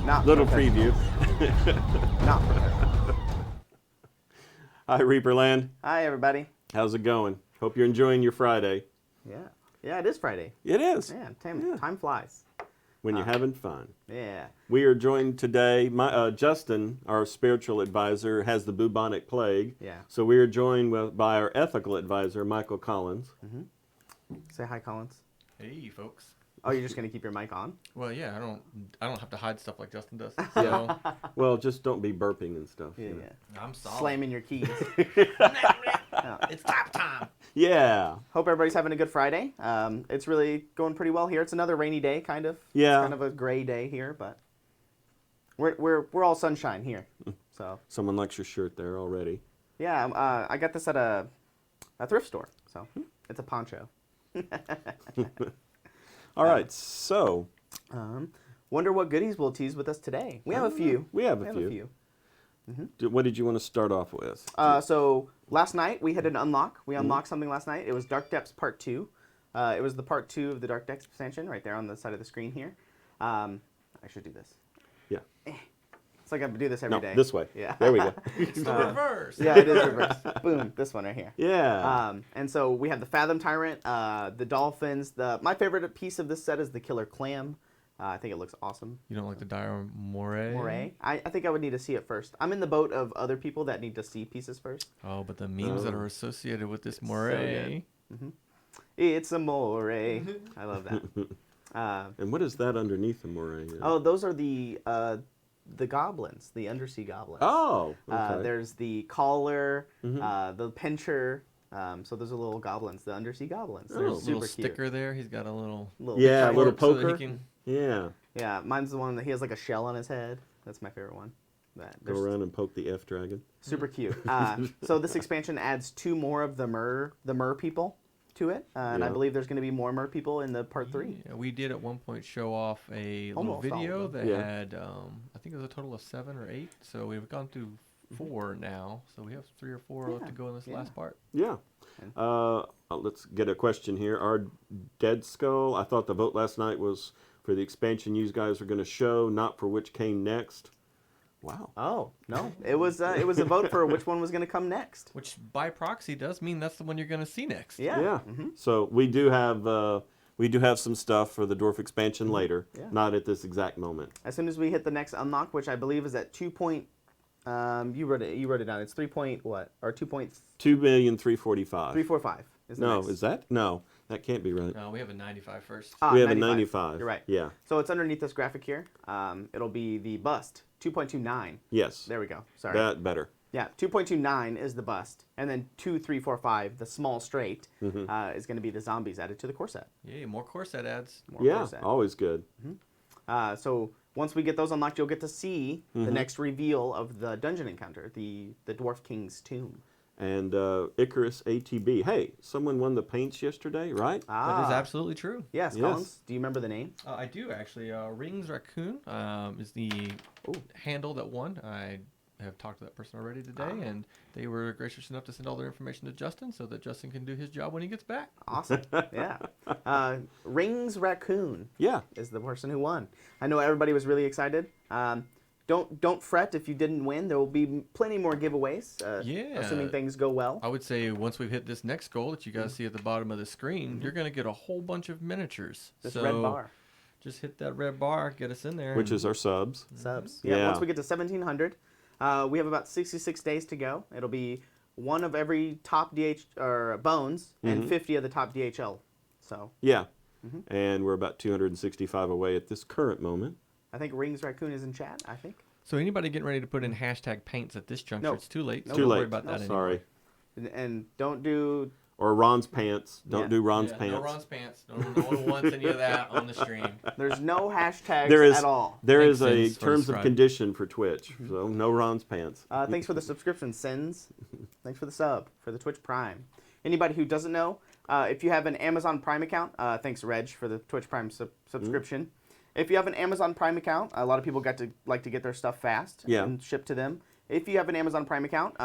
Not Little professional. preview. Not professional. Hi, Reaperland. Hi, everybody. How's it going? Hope you're enjoying your Friday. Yeah, it is Friday. It is. Yeah, time flies. When you're having fun. Yeah. We are joined today. Justin, our spiritual advisor, has the bubonic plague. Yeah. So we are joined by our ethical advisor, Michael Collins. Say hi, Collins. Hey, folks. Oh, you're just gonna keep your mic on? Well, yeah, I don't have to hide stuff like Justin does. So Well, just don't be burping and stuff. Yeah, you know. yeah. I'm solid. Slamming your keys. It's tap time. Yeah. Hope everybody's having a good Friday. It's really going pretty well here. It's another rainy day, kind of. Yeah. It's kind of a gray day here, but we're all sunshine here. So Someone likes your shirt there already. yeah, I got this at a thrift store. So it's a poncho. All right, so Wonder what goodies will tease with us today. We have a few. we have a few. Mm-hmm. What did you want to start off with? So last night we had an unlock. We unlocked something last night. It was Dark Depths Part 2. It was the Part 2 of the Dark Depths expansion right there on the side of the screen here. I should do this. Yeah. It's like I do this every day. This way. Yeah. There we go. It's the reverse. Yeah, it is reverse. Boom, this one right here. Yeah. And so we have the Fathom Tyrant, the Dolphins. My favorite piece of this set is the Killer Clam. I think it looks awesome. You don't like the dire moray? Moray. I think I would need to see it first. I'm in the boat of other people that need to see pieces first. Oh, but the memes that are associated with this moray. It's a moray. I love that. And what is that underneath the moray? Oh, those are the goblins, the undersea goblins. Oh, okay. There's the caller, the pincher. So those are little goblins, the undersea goblins. They're Oh. super Little cute. sticker there. He's got a little. Yeah, a little warp so that poker. he can- Yeah. Yeah, mine's the one that he has like a shell on his head. That's my favorite one. Go around and poke the F dragon. Super cute. So this expansion adds 2 more of the mer people to it, and I Yeah. believe there's going to be more mer people in the part 3. Yeah, we did at one point show off a little Almost all video of that Yeah. had, I think it was a total of 7 or 8. So we've gone through 4 now. So we have 3 or 4 left to go in this last part. Yeah. Let's get a question here. Our Dead Skull, I thought the vote last night was for the expansion you guys were going to show, not for which came next. Wow. Oh no, it was a vote for which one was going to come next. Which by proxy does mean that's the one you're going to see next. Yeah. So we do have some stuff for the Dwarf expansion later, Yeah. not at this exact moment. As soon as we hit the next unlock, which I believe is at 2. You wrote it down. It's 3 point what or 2,345,000. 345 is the No, next. is that? No, that can't be right. No, we have a 95 first. Ah, We have a 95. You're right. Yeah. So it's underneath this graphic here. It'll be the bust 2.29. Yes. There we go. Sorry. That better. Yeah, 2.29 is the bust, and then 2.345, the small straight, is going to be the zombies added to the core set. Yeah, more core set ads. More Yeah, core set. always good. So once we get those unlocked, you'll get to see the next reveal of the dungeon encounter, the Dwarf King's Tomb. And Icarus ATB. Hey, someone won the paints yesterday, right? That is absolutely true. Yes, Yes. Collins. Do you remember the name? I do actually. Rings Raccoon is the handle that won. I have talked to that person already today, and they were gracious enough to send all their information to Justin so that Justin can do his job when he gets back. Awesome. Yeah. Rings Raccoon Yeah. is the person who won. I know everybody was really excited. Don't fret if you didn't win. There will be plenty more giveaways, assuming things go well. I would say once we've hit this next goal that you guys see at the bottom of the screen, you're going to get a whole bunch of miniatures. This so red bar. Just hit that red bar, get us in there. Which is our subs. Subs. Yeah. Yeah, once we get to 1,700, we have about 66 days to go. It'll be one of every top DH or bones and 50 of the top DHL. So Yeah. And we're about 265 away at this current moment. I think Rings Raccoon is in chat, I think. So anybody getting ready to put in hashtag paints at this juncture, No. it's too late. No. So Too don't late. worry about that anymore. Sorry. And don't do... Or Ron's pants. Don't Yeah. do Ron's Yeah, pants. no Ron's pants. No one wants any of that on the stream. There's no hashtags There is at all. there Thanks, is a Sins, for terms of subscribing. condition for Twitch. So no Ron's pants. Thanks for the subscription, Sins. Thanks for the sub, for the Twitch Prime. Anybody who doesn't know, if you have an Amazon Prime account, thanks, Reg, for the Twitch Prime subscription. If you have an Amazon Prime account, a lot of people like to get their stuff fast and shipped to them. If you have an Amazon Prime account,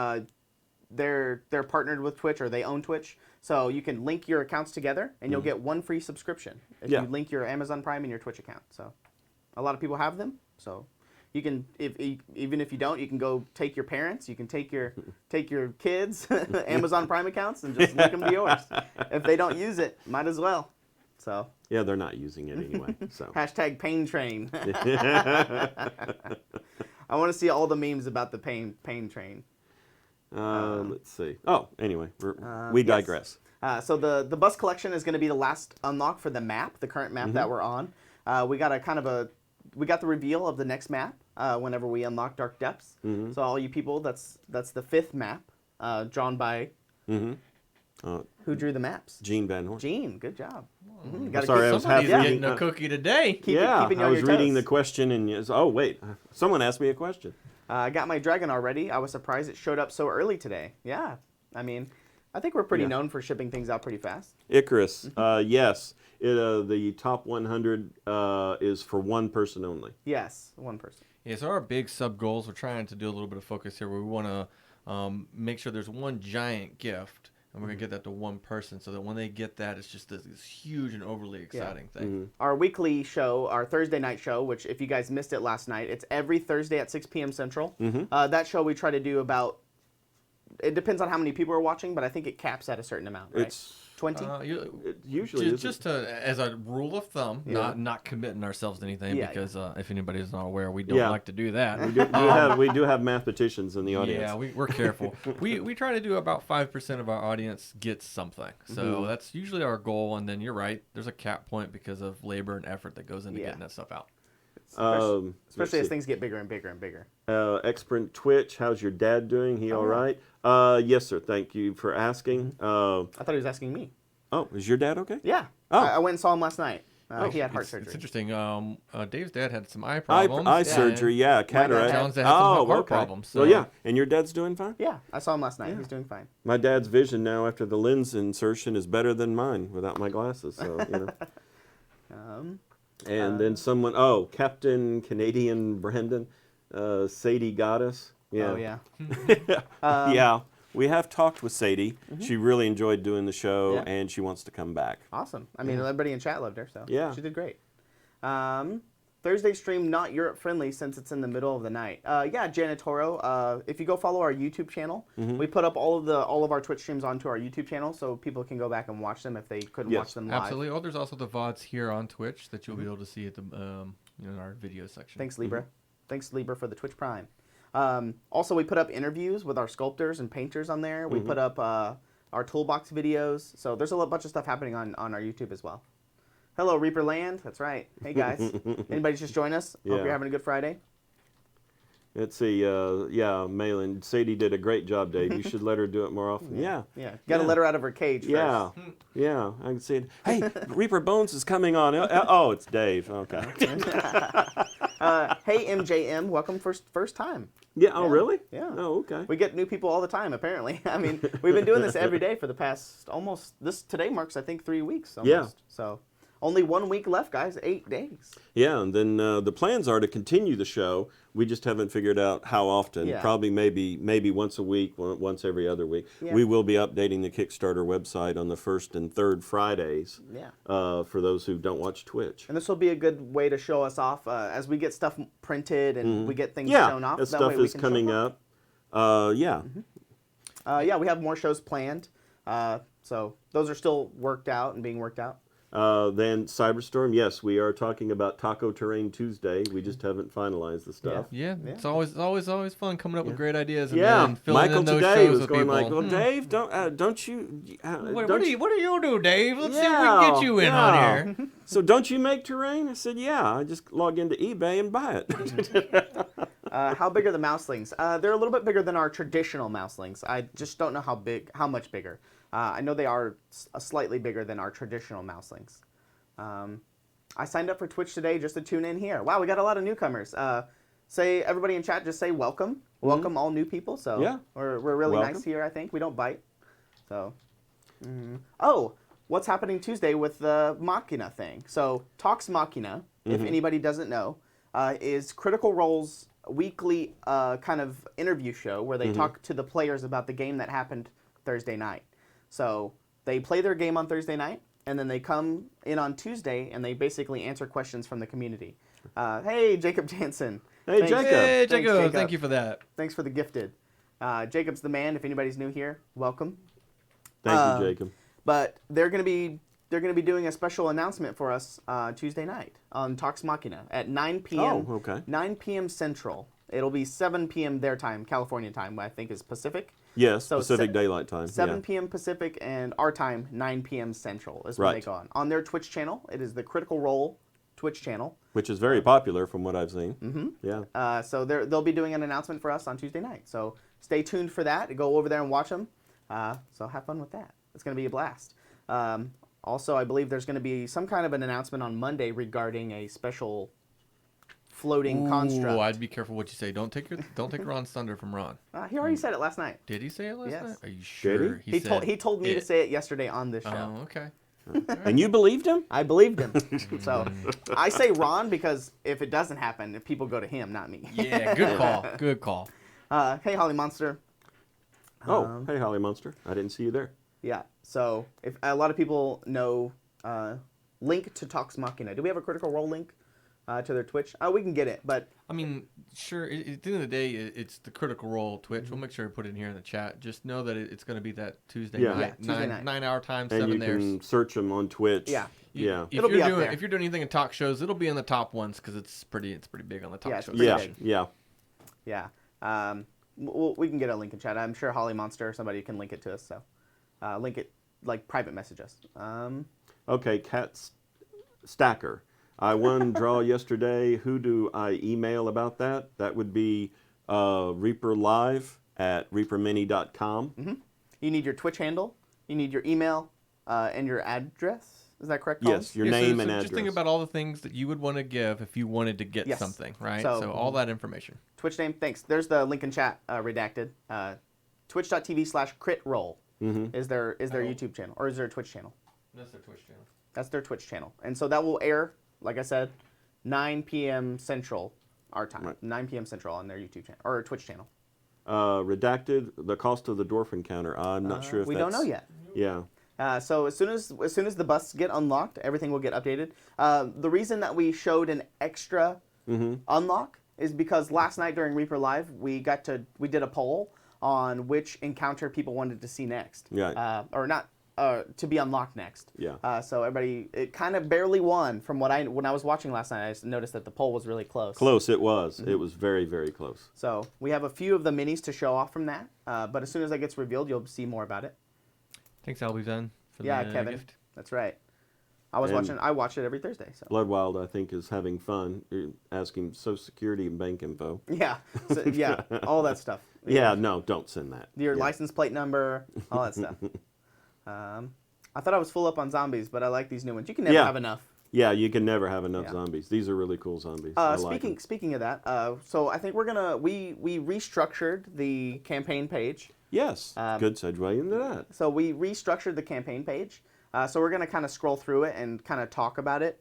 they're partnered with Twitch or they own Twitch, so you can link your accounts together and you'll get one free subscription if you link your Amazon Prime and your Twitch account. So A lot of people have them, so you can even if you don't, you can go take your parents, you can take your kids Amazon Prime accounts and just link them to yours. If they don't use it, might as well. So Yeah, they're not using it anyway. So hashtag pain train. I want to see all the memes about the pain train. let's see. Oh, anyway, we yes. digress. So the bus collection is going to be the last unlock for the map, the current map that we're on. We got the reveal of the next map whenever we unlock Dark Depths. So all you people, that's the 5th map drawn by who drew the maps? Gene Van Horn. Gene, good job. Sorry, I was Somebody's happy. getting a cookie today. Keeping you I on was your reading toes. the question and oh wait, someone asked me a question. I got my dragon already. I was surprised it showed up so early today. Yeah, I mean, I think we're pretty known for shipping things out pretty fast. Icarus, yes, the top 100 is for one person only. Yes, one person. Yeah, so our big sub goals, we're trying to do a little bit of focus here where we want to make sure there's one giant gift, and we're going to get that to one person so that when they get that, it's just this huge and overly exciting thing. Our weekly show, our Thursday night show, which if you guys missed it last night, it's every Thursday at 6 p.m. Central. That show we try to do about, it depends on how many people are watching, but I think it caps at a certain amount, right? It's 20? it usually is. Just as a rule of thumb, not committing ourselves to anything because if anybody is not aware, we don't like to do that. We do have mathematicians in the audience. Yeah, we're careful. we try to do about 5% of our audience gets something. So that's usually our goal. And then you're right, there's a cap point because of labor and effort that goes into getting that stuff out. Especially as things get bigger and bigger and bigger. Exprint Twitch, how's your dad doing? He all right? Yes, sir. Thank you for asking. I thought he was asking me. Oh, is your dad okay? Yeah. Oh. I went and saw him last night. He had heart surgery. It's interesting. Dave's dad had some eye problems. Eye surgery, yeah, cataract. John's dad had some heart okay. problems. So. Well, yeah, and your dad's doing fine? Yeah, I saw him last night. He's doing fine. My dad's vision now after the lens insertion is better than mine without my glasses, so, you know. And then someone, Captain Canadian Brandon, Sadie Goddess. Yeah. Oh, yeah. Yeah, we have talked with Sadie. She really enjoyed doing the show, and she wants to come back. Awesome. I mean, everybody in chat loved her, so she did great. Thursday stream not Europe friendly since it's in the middle of the night. Yeah, Janitoro. If you go follow our YouTube channel, we put up all of our Twitch streams onto our YouTube channel, so people can go back and watch them if they couldn't watch them live. Absolutely. Oh, there's also the VODs here on Twitch that you'll be able to see at the in our video section. Thanks, Libra. Thanks, Libra, for the Twitch Prime. Also, we put up interviews with our sculptors and painters on there. We put up our toolbox videos. So there's a bunch of stuff happening on our YouTube as well. Hello, Reaper Land. That's right. Hey, guys. Anybody just join us? Hope you're having a good Friday. Let's see. Malin. Sadie did a great job, Dave. You should let her do it more often. Yeah. Yeah. Got to let her out of her cage first. Yeah. I can see it. Hey, Reaper Bones is coming on. Oh, it's Dave. Okay. Hey, MJM. Welcome first time. Yeah. Oh, really? Yeah. Oh, okay. We get new people all the time, apparently. I mean, we've been doing this every day for the past today marks, I think, 3 weeks almost. Yeah. So only 1 week left, guys. 8 days. Yeah, and then the plans are to continue the show. We just haven't figured out how often. Yeah. Probably maybe once a week, once every other week. Yeah. We will be updating the Kickstarter website on the 1st and 3rd Fridays. Yeah. For those who don't watch Twitch. And this will be a good way to show us off as we get stuff printed and we get things shown off. As that stuff way we is can coming show up. Yeah, we have more shows planned. So those are still worked out and being worked out. Then Cyberstorm, yes, we are talking about Taco Terrain Tuesday. We just haven't finalized the stuff. Yeah. It's always fun coming up with great ideas and Yeah, then filling Michael in those today shows was with going people. like, well, Dave, don't you? What do you do, Dave? Let's see if we can get you in on here. So don't you make terrain? I said, yeah. I just log into eBay and buy it. How big are the mouselings? They're a little bit bigger than our traditional mouselings. I just don't know how much bigger. I know they are slightly bigger than our traditional mouselings. I signed up for Twitch today just to tune in here. Wow, we got a lot of newcomers. Say everybody in chat, just say welcome. Welcome all new people. So yeah. we're really Welcome. nice here, I think. We don't bite. So oh, what's happening Tuesday with the Machina thing? So Talks Machina, if anybody doesn't know, is Critical Role's weekly kind of interview show where they talk to the players about the game that happened Thursday night. So they play their game on Thursday night, and then they come in on Tuesday, and they basically answer questions from the community. Hey, Jacob Jansen. Hey, Thanks. Jacob. Hey, Thanks, Jacob. Thank you for that. Thanks for the gifted. Jacob's the man. If anybody's new here, welcome. Thank you, Jacob. But they're gonna be doing a special announcement for us Tuesday night on Talks Machina at 9 p.m. Oh, okay. 9 p.m. Central. It'll be 7 p.m. their time, California time, I think is Pacific. Yes, So Pacific Daylight Time. 7 p.m. Pacific and our time, 9 p.m. Central is when they Right. go on their Twitch channel. It is the Critical Role Twitch channel. Which is very popular from what I've seen. Mm-hmm. Yeah. So they'll be doing an announcement for us on Tuesday night. So stay tuned for that. Go over there and watch them. So have fun with that. It's going to be a blast. Also, I believe there's going to be some kind of an announcement on Monday regarding a special floating construct. I'd be careful what you say. Don't take Ron's thunder from Ron. He already said it last night. Did he say it last Yes. night? Are you sure? He told me to say it yesterday on this show. Oh, okay. And you believed him? I believed him. So I say Ron because if it doesn't happen, if people go to him, not me. Yeah, good call. Good call. Hey, Holly Monster. Oh, hey, Holly Monster. I didn't see you there. Yeah. So if a lot of people know link to Talks Machina. Do we have a Critical Role link to their Twitch? We can get it, but I mean, sure. At the end of the day, it's the Critical Role Twitch. We'll make sure to put it in here in the chat. Just know that it's going to be that Tuesday Yeah. night, Yeah, Tuesday night. 9 hour time, And 7 you there. can search them on Twitch. Yeah. Yeah. If It'll be you're up doing there. if you're doing anything in talk shows, it'll be in the top ones because it's pretty big on the top Yeah, it's shows. pretty Yeah. big. Yeah. yeah. We can get a link in chat. I'm sure Holly Monster or somebody can link it to us. So link it, like private message us. Okay, Cat Stacker. I won draw yesterday. Who do I email about that? That would be reaperlive at reapermini.com. You need your Twitch handle. You need your email and your address. Is that correct, Colin? Yes, your Yeah, name so and address. Just think about all the things that you would want to give if you wanted to get Yes. something, right? So- So all that information. Twitch name. Thanks. There's the link in chat redacted. Twitch.tv/critroll is their YouTube channel, or is their Twitch channel? That's their Twitch channel. That's their Twitch channel. And so that will air, like I said, 9 p.m. Central, our time. Right. 9 p.m. Central on their YouTube channel, or Twitch channel. Redacted, the cost of the dwarf encounter. I'm not sure if We that's... don't know yet. Yeah. So as soon as the busts get unlocked, everything will get updated. The reason that we showed an extra unlock is because last night during Reaper Live, we did a poll on which encounter people wanted to see next. Yeah. Or not to be unlocked next. Yeah. So everybody, it kind of barely won from when I was watching last night. I just noticed that the poll was really close. Close, it was. It was very, very close. So we have a few of the minis to show off from that. But as soon as that gets revealed, you'll see more about it. Thanks, Albie Zen, for Yeah, the Kevin. gift. That's right. I watch it every Thursday. So. Bloodwild, I think, is having fun. You're asking Social Security and bank info. Yeah, so, yeah, all that stuff. Yeah, no, don't send that. Your Yeah. license plate number, all that stuff. I thought I was full up on zombies, but I like these new ones. You can never have enough. Yeah, you can never have enough Yeah. zombies. These are really cool zombies. I like 'em. Speaking of that, so I think we restructured the campaign page. Yes, good segue into that. So we restructured the campaign page. So we're gonna kind of scroll through it and kind of talk about it.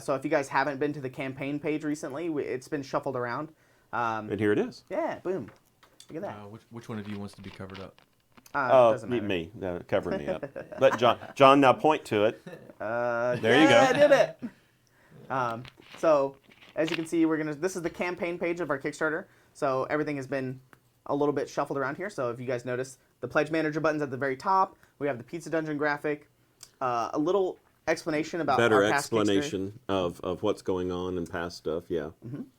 So if you guys haven't been to the campaign page recently, it's been shuffled around. And here it is. Yeah, boom. Look at that. Which one of you wants to be covered up? Doesn't matter. Me, cover me up. Let John now point to it. There you go. I did it. So as you can see, this is the campaign page of our Kickstarter. So everything has been a little bit shuffled around here. So if you guys notice, the pledge manager button's at the very top. We have the pizza dungeon graphic, a little explanation about Better our past Kickstarter. explanation of what's going on and past stuff. Yeah.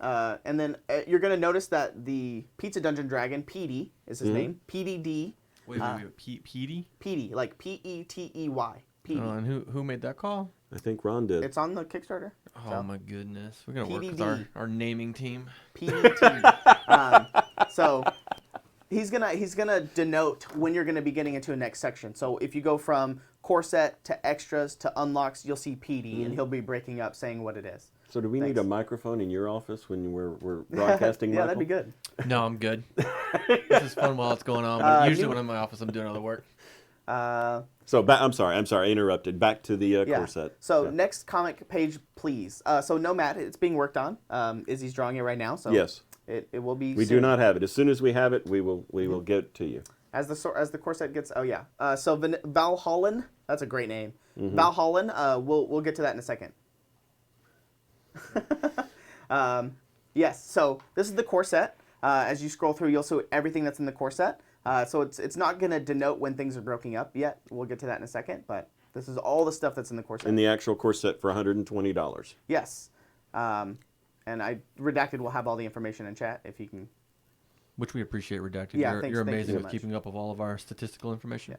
And then you're gonna notice that the pizza dungeon dragon, Petey, is his name. PDD. Wait, Petey? Petey, like Petey. Petey. Oh, and who made that call? I think Ron did. It's on the Kickstarter. Oh So. my goodness, we're gonna work with PDD. our naming team. PDT. So he's gonna denote when you're gonna be getting into a next section. So if you go from core set to extras to unlocks, you'll see PD, and he'll be breaking up saying what it is. So do we need a microphone in your office when we're broadcasting? Yeah, Michael? that'd be good. No, I'm good. This is fun while it's going on, but usually when I'm in my office, I'm doing other work. So I'm sorry, I interrupted. Back to the Yeah. core set. So Yeah. next comic page, please. So Nomad, it's being worked on. Izzy's drawing it right now. So Yes. it will be. We soon. do not have it. As soon as we have it, we will get it to you. As the core set gets. Oh yeah. So Valhallan, that's a great name. Mm-hmm. Valhallan. We'll get to that in a second. Yes, so this is the core set. As you scroll through, you'll see everything that's in the core set. So it's not going to denote when things are broken up yet. We'll get to that in a second, but this is all the stuff that's in the core set. In the actual core set for $120. Yes. And Redacted will have all the information in chat if you can. Which we appreciate, Redacted. Yeah, you're thank you amazing so with much. keeping up of all of our statistical information.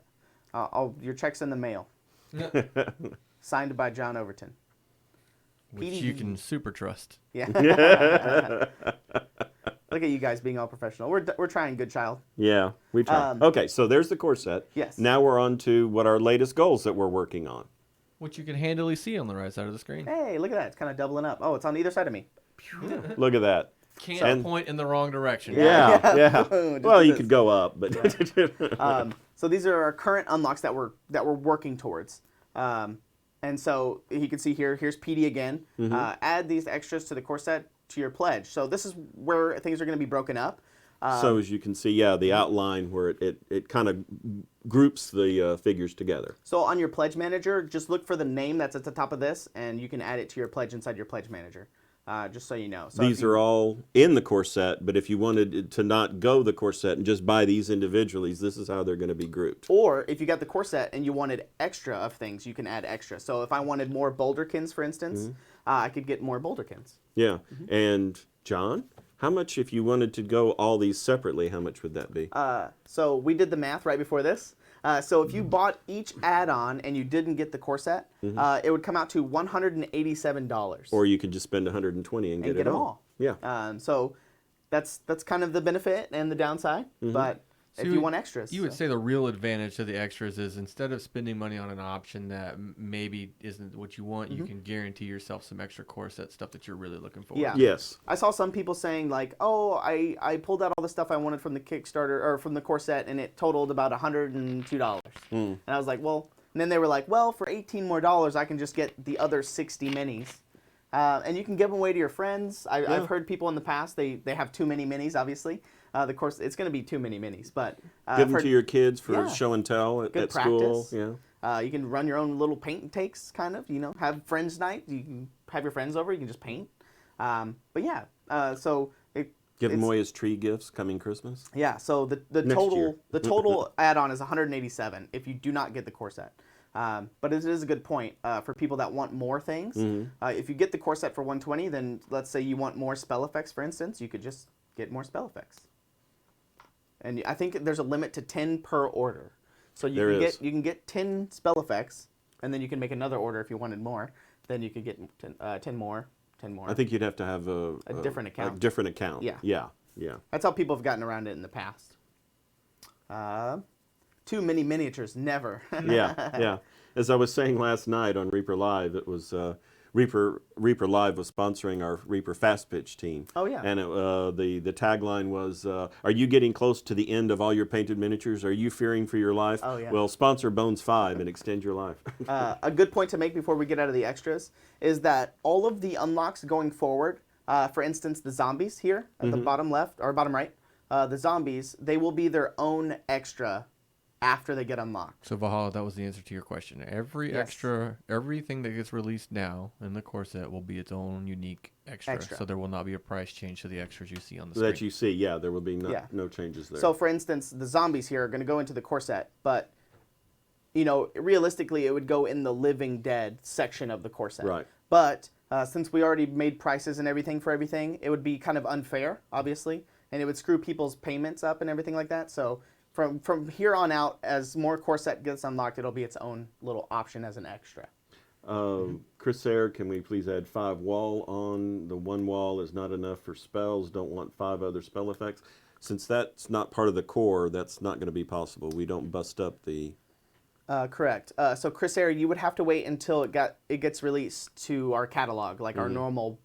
Yeah. Your check's in the mail. Signed by John Overton. Which PD. you can super trust. Yeah. Look at you guys being all professional. We're trying, good child. Yeah, we try. Okay, so there's the core set. Yes. Now we're on to what our latest goals that we're working on. Which you can handily see on the right side of the screen. Hey, look at that. It's kind of doubling up. Oh, it's on either side of me. Look at that. Can't point in the wrong direction. Yeah. Just Well, do you this. could go up, but So these are our current unlocks that we're working towards. And so you can see here's PD again. Add these extras to the core set to your pledge. So this is where things are going to be broken up. so as you can see, yeah, the outline where it kind of groups the figures together. So on your pledge manager, just look for the name that's at the top of this, and you can add it to your pledge inside your pledge manager. Just so you know. So These are all in the core set, but if you wanted to not go the core set and just buy these individually, this is how they're going to be grouped. Or if you got the core set and you wanted extra of things, you can add extra. So if I wanted more boulderkins, for instance, I could get more boulderkins. Yeah, and John, how much if you wanted to go all these separately, how much would that be? So we did the math right before this. So if you bought each add-on and you didn't get the core set, it would come out to $187. Or you could just spend 120 and get it them all. all. Yeah. So that's kind of the benefit and the downside. But if you want extras, You would say the real advantage to the extras is instead of spending money on an option that maybe isn't what you want, you can guarantee yourself some extra core set stuff that you're really looking for. Yeah. Yes. I saw some people saying like, "Oh, I pulled out all the stuff I wanted from the Kickstarter or from the core set, and it totaled about $102." And I was like, "Well," and then they were like, "Well, for $18 more, I can just get the other 60 minis, and you can give them away to your friends." I've heard people in the past they have too many minis. Obviously, the course it's going to be too many minis, but Give them to your kids for Yeah. show and tell at Good school. practice. Yeah. you can run your own little paint and takes, kind of. Have friends night. You can have your friends over. You can just paint. But yeah, so Give them it's- away as tree gifts coming Christmas. Yeah, so the Next total year. the total add-on is 187 if you do not get the core set. But it is a good point for people that want more things. If you get the core set for 120, then let's say you want more spell effects, for instance, you could just get more spell effects. And I think there's a limit to 10 per order. So you can get 10 spell effects, and then you can make another order if you wanted more. Then you could get 10 more. I think you'd have to have a different account. A different account. Yeah. Yeah. That's how people have gotten around it in the past. Too many miniatures, never. Yeah. As I was saying last night on Reaper Live, it was Reaper Live was sponsoring our Reaper Fast Pitch team. Oh, yeah. And the tagline was, "Are you getting close to the end of all your painted miniatures? Are you fearing for your life? Oh, yeah. Well, sponsor Bones 5 and extend your life." A good point to make before we get out of the extras is that all of the unlocks going forward, for instance, the zombies here at the bottom left or bottom right, the zombies, they will be their own extra after they get unlocked. So Valhalla, that was the answer to your question. Every Yes. extra, everything that gets released now in the core set will be its own unique extra. So there will not be a price change to the extras you see on the screen. That you see, yeah, there will be Yeah. no changes there. So, for instance, the zombies here are going to go into the core set, but realistically, it would go in the Living Dead section of the core set. Right. But since we already made prices and everything for everything, it would be kind of unfair, obviously, and it would screw people's payments up and everything like that. So from here on out, as more core set gets unlocked, it'll be its own little option as an extra. Chris Sayre, can we please add 5 wall on? The 1 wall is not enough for spells. Don't want 5 other spell effects. Since that's not part of the core, that's not going to be possible. We don't bust up the... Correct. So Chris Sayre, you would have to wait until it gets released to our catalog, like our normal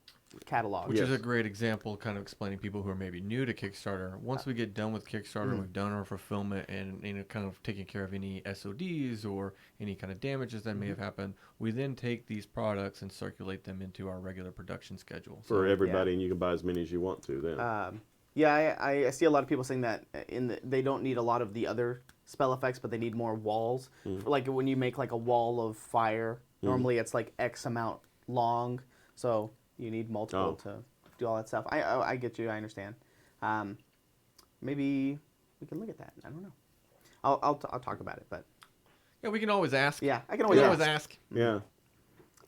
catalog. Which is a great example, kind of explaining people who are maybe new to Kickstarter. Once we get done with Kickstarter, we've done our fulfillment and kind of taking care of any SODs or any kind of damages that may have happened, we then take these products and circulate them into our regular production schedule. For everybody, and you can buy as many as you want to then. Yeah, I see a lot of people saying that they don't need a lot of the other spell effects, but they need more walls. Like when you make like a wall of fire, normally it's like X amount long, so you need multiple to do all that stuff. I get you. I understand. Maybe we can look at that. I don't know. I'll talk about it, but Yeah, we can always ask. yeah, I can We always can always ask. ask. Yeah.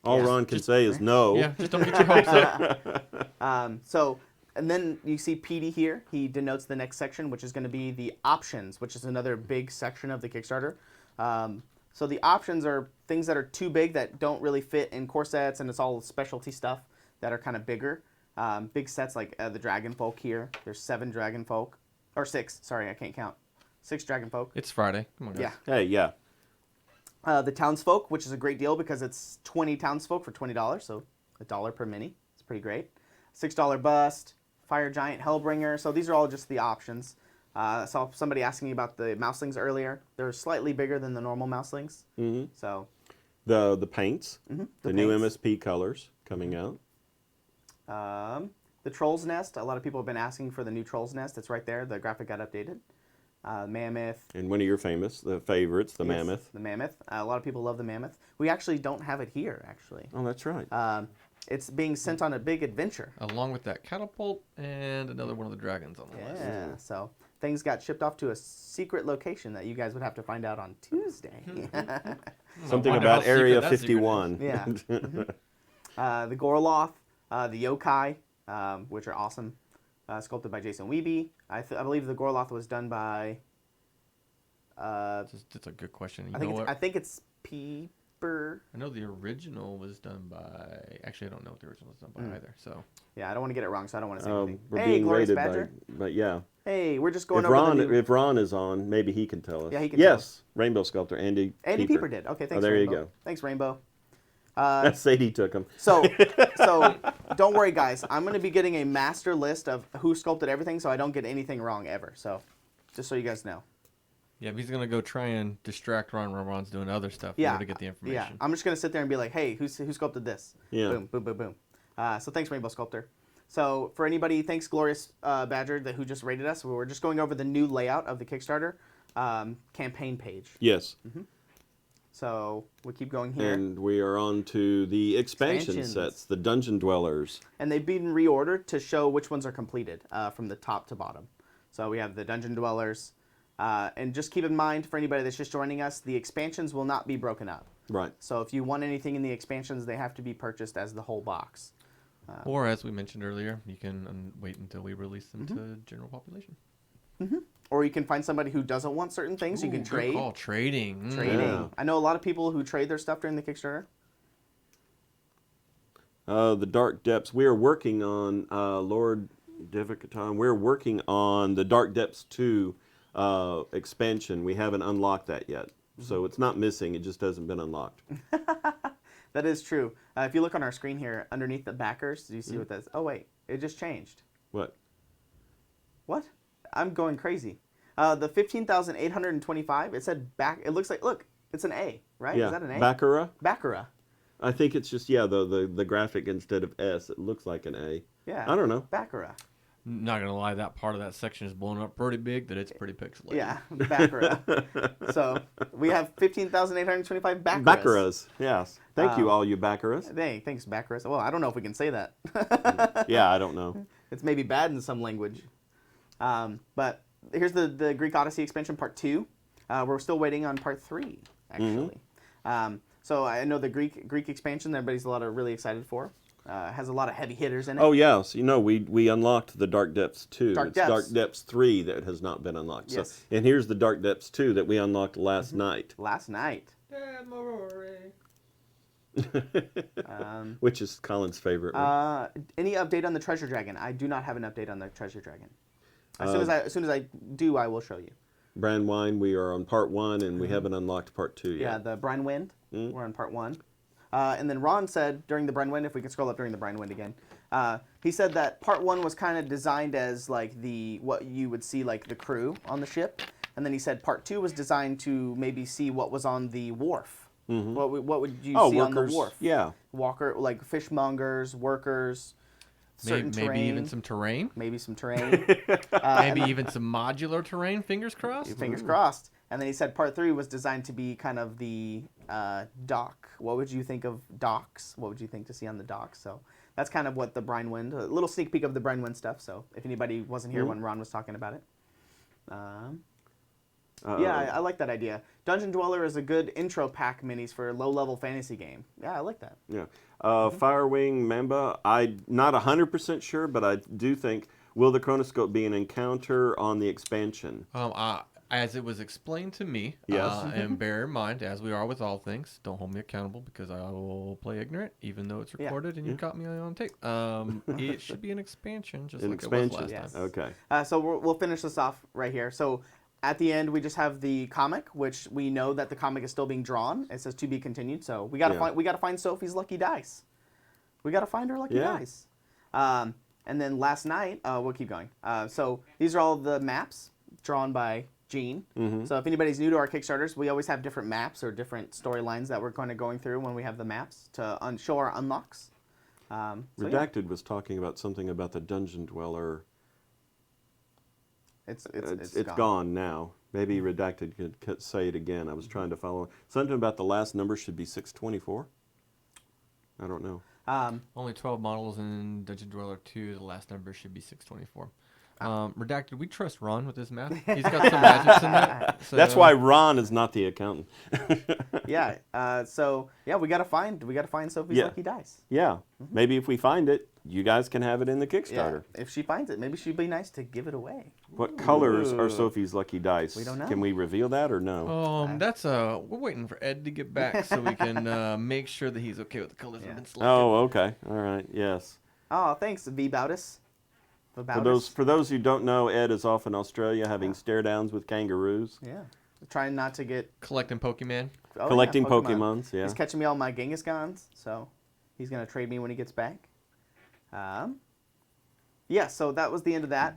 All Yeah. Ron can say is no. Yeah, just don't get your hopes up. So, and then you see PD here. He denotes the next section, which is going to be the options, which is another big section of the Kickstarter. So the options are things that are too big that don't really fit in core sets, and it's all specialty stuff that are kind of bigger. Big sets like the Dragon Folk here. There's 7 Dragon Folk. Or 6. Sorry, I can't count. 6 Dragon Folk. It's Friday. Come on, guys. Yeah. Hey, yeah. The Townsfolk, which is a great deal because it's 20 Townsfolk for $20, so $1 per mini. It's pretty great. $6 Bust, Fire Giant, Hellbringer. So these are all just the options. I saw somebody asking about the Mouselings earlier. They're slightly bigger than the normal Mouselings. Mm-hmm. So The paints, the new paints. MSP colors coming out. The Troll's Nest. A lot of people have been asking for the new Troll's Nest. It's right there. The graphic got updated. Mammoth. And one of your the favorites, the Yes, Mammoth. The Mammoth. A lot of people love the Mammoth. We actually don't have it here, actually. Oh, that's right. It's being sent on a big adventure. Along with that catapult and another one of the dragons on the list. Yeah, so things got shipped off to a secret location that you guys would have to find out on Tuesday. Something wonder about how Area secret that secret 51. Yeah. The Gorloth, the Yokai, which are awesome, sculpted by Jason Wiebe. I believe the Gorloth was done by. That's a good question. You know what? I think it's Peeper. I know the original was done by. Actually, I don't know what the original was done by either. So Yeah, I don't want to get it wrong, so I don't want to say anything. We're Hey, being Glorious rated Badger. but yeah. Hey, we're just going If over the new... if Ron is on, maybe he can tell us. Yeah, he can tell Yes, us. Rainbow Sculptor Andy Peeper did. Okay, thanks, there Rainbow. you go. Thanks, Rainbow. That's Sadie took him. So don't worry, guys. I'm going to be getting a master list of who sculpted everything, so I don't get anything wrong ever. So just so you guys know. yeah, he's gonna go try and distract Ron while Ron's doing other stuff. Yeah, In order to get the information. Yeah, I'm just going to sit there and be like, hey, who sculpted this? Yeah. Boom, boom, boom, boom. So thanks, Rainbow Sculptor. So for anybody, thanks, Glorious Badger, who just rated us. We're just going over the new layout of the Kickstarter campaign page. Yes. So we'll keep going here. And we are on to the expansion Expansions. sets, the Dungeon Dwellers. And they've been reordered to show which ones are completed from the top to bottom. So we have the Dungeon Dwellers. And just keep in mind, for anybody that's just joining us, the expansions will not be broken up. Right. So if you want anything in the expansions, they have to be purchased as the whole box. Or as we mentioned earlier, you can wait until we release them to general population. Or you can find somebody who doesn't want certain things. You Ooh, can good trade. call. Trading. Trading. Yeah. I know a lot of people who trade their stuff during the Kickstarter. The Dark Depths. We are working on Lord Divicatan. We're working on the Dark Depths 2 expansion. We haven't unlocked that yet. So it's not missing. It just hasn't been unlocked. That is true. If you look on our screen here, underneath the backers, do you see what that's... Oh, wait. It just changed. What? What? I'm going crazy. The 15,825, it said back... It looks like... Look, it's an A, right? Yeah. Is that an A? Baccarat? Baccarat. I think it's just, the graphic instead of S. It looks like an A. Yeah. I don't know. Baccarat. Not gonna lie, that part of that section is blown up pretty big. That it's pretty pixelated. Yeah, Baccarat. So we have 15,825 Baccarats. Baccarats, yes. Thank you, all you Baccarats. Hey, thanks, Baccarats. Well, I don't know if we can say that. Yeah, I don't know. It's maybe bad in some language. But here's the Greek Odyssey expansion part 2. We're still waiting on part 3, actually. So I know the Greek expansion, everybody's really excited for. Has a lot of heavy hitters in it. Oh, yes. We unlocked the Dark Depths 2. Dark Dark Depths. Depths 3 that has not been unlocked. Yes. So, and here's the Dark Depths 2 that we unlocked last night. Last night. Which is Colin's favorite one. Any update on the Treasure Dragon? I do not have an update on the Treasure Dragon. As soon as I do, I will show you. Brandwine, we are on part 1, and we haven't unlocked part 2 yet. Yeah, the Brine Wind. We're on part 1. And then Ron said during the Brine Wind, if we can scroll up during the Brine Wind again, he said that part 1 was kind of designed as like what you would see like the crew on the ship, and then he said part 2 was designed to maybe see what was on the wharf. What would you see on the workers. wharf? Yeah. Walker, like fishmongers, workers, certain terrain. Maybe even some terrain. Maybe some terrain. Maybe even some modular terrain. Fingers crossed. Fingers crossed. And then he said part 3 was designed to be kind of the dock. What would you think of docks? What would you think to see on the docks? So that's kind of what the Brinewind, a little sneak peek of the Brinewind stuff. So if anybody wasn't here when Ron was talking about it. Yeah, I like that idea. Dungeon Dweller is a good intro pack minis for a low-level fantasy game. Yeah, I like that. Yeah. Firewing Mamba, I'm not 100% sure, but I do think, will the Chronoscope be an encounter on the expansion? As it was explained to me, Yes. and bear in mind, as we are with all things, don't hold me accountable because I will play ignorant, even though it's recorded and you caught me on tape. It should be an expansion, just like it was last Yes. time. Okay. So we'll finish this off right here. So at the end, we just have the comic, which we know that the comic is still being drawn. It says to be continued. So we gotta find Sophie's lucky dice. We gotta find her lucky dice. And then last night, we'll keep going. So these are all the maps drawn by Gene. So if anybody's new to our Kickstarters, we always have different maps or different storylines that we're kind of going through when we have the maps to show our unlocks. Redacted was talking about something about the Dungeon Dweller. It's gone now. Maybe Redacted could say it again. I was trying to follow. Something about the last number should be 624. I don't know. Only 12 models in Dungeon Dweller 2. The last number should be 624. Redacted, we trust Ron with his math. He's got some magics in that. So. That's why Ron is not the accountant. Yeah. So yeah, we gotta find Sophie's lucky dice. Yeah. Maybe if we find it, you guys can have it in the Kickstarter. Yeah. If she finds it, maybe she'd be nice to give it away. What colors are Sophie's lucky dice? We don't know. Can we reveal that or no? We're waiting for Ed to get back so we can make sure that he's okay with the colors that have been selected. Oh, okay. All right. Yes. Oh, thanks, V Bautis. For those who don't know, Ed is off in Australia having stare downs with kangaroos. Yeah. Trying not to get collecting Pokemon. Collecting Pokemons, yeah. He's catching me all my Genghis-Khans, so he's gonna trade me when he gets back. Yeah, so that was the end of that.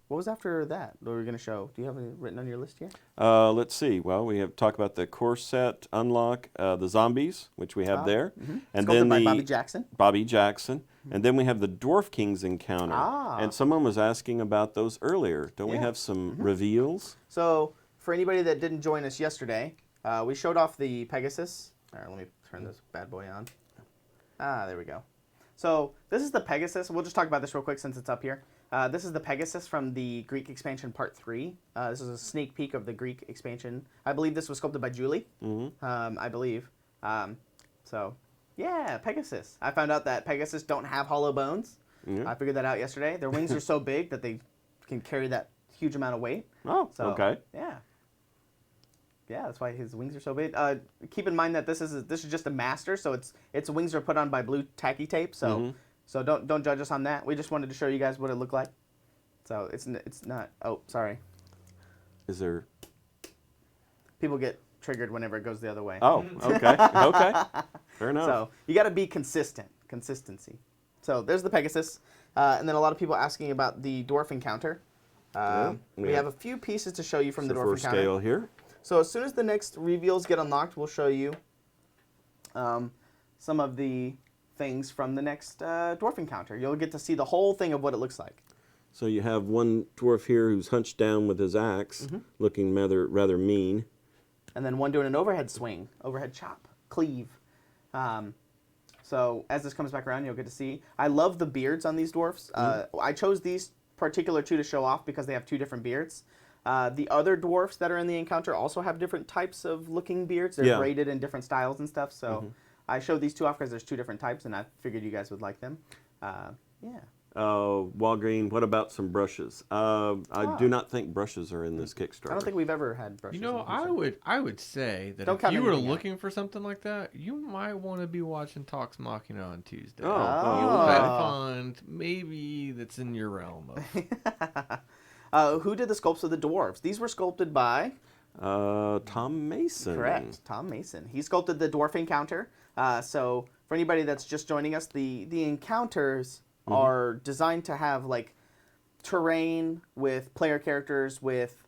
What was after that we were going to show? Do you have it written on your list here? Let's see. Well, we have talked about the core set unlock, the zombies, which we have there. And Sculpted by Bobby Jackson. Bobby Jackson. And then we have the Dwarf Kings encounter. And someone was asking about those earlier. Don't we have some reveals? So, for anybody that didn't join us yesterday, we showed off the Pegasus. All right, let me turn this bad boy on. There we go. So this is the Pegasus. We'll just talk about this real quick since it's up here. This is the Pegasus from the Greek expansion part 3. This is a sneak peek of the Greek expansion. I believe this was sculpted by Julie. I believe. So yeah, Pegasus. I found out that Pegasus don't have hollow bones. I figured that out yesterday. Their wings are so big that they can carry that huge amount of weight. Oh, so, okay. Yeah. Yeah, that's why his wings are so big. Keep in mind that this is just a master, so its wings are put on by blue tacky tape. So so don't judge us on that. We just wanted to show you guys what it looked like. So it's not. Oh, sorry. Is there? People get triggered whenever it goes the other way. Oh, okay, okay, fair enough. So you got to be consistency. So there's the Pegasus, and then a lot of people asking about the dwarf encounter. We have a few pieces to show you from the dwarf encounter. Scale here. So as soon as the next reveals get unlocked, we'll show you some of the things from the next dwarf encounter. You'll get to see the whole thing of what it looks like. So you have one dwarf here who's hunched down with his axe, looking rather mean. And then one doing an overhead swing, overhead chop, cleave. So as this comes back around, you'll get to see. I love the beards on these dwarfs. I chose these particular two to show off because they have two different beards. The other dwarfs that are in the encounter also have different types of looking beards. They're braided in different styles and stuff. So I showed these two off because there's two different types, and I figured you guys would like them. Yeah. Walgreen, what about some brushes? I do not think brushes are in this Kickstarter. I don't think we've ever had brushes. You know, I would say that if you were looking for something like that, you might want to be watching Talks Machina on Tuesday. You might find maybe that's in your realm of. Who did the sculpts of the dwarves? These were sculpted by Tom Mason. Correct, Tom Mason. He sculpted the dwarf encounter. So for anybody that's just joining us, the encounters are designed to have like terrain with player characters with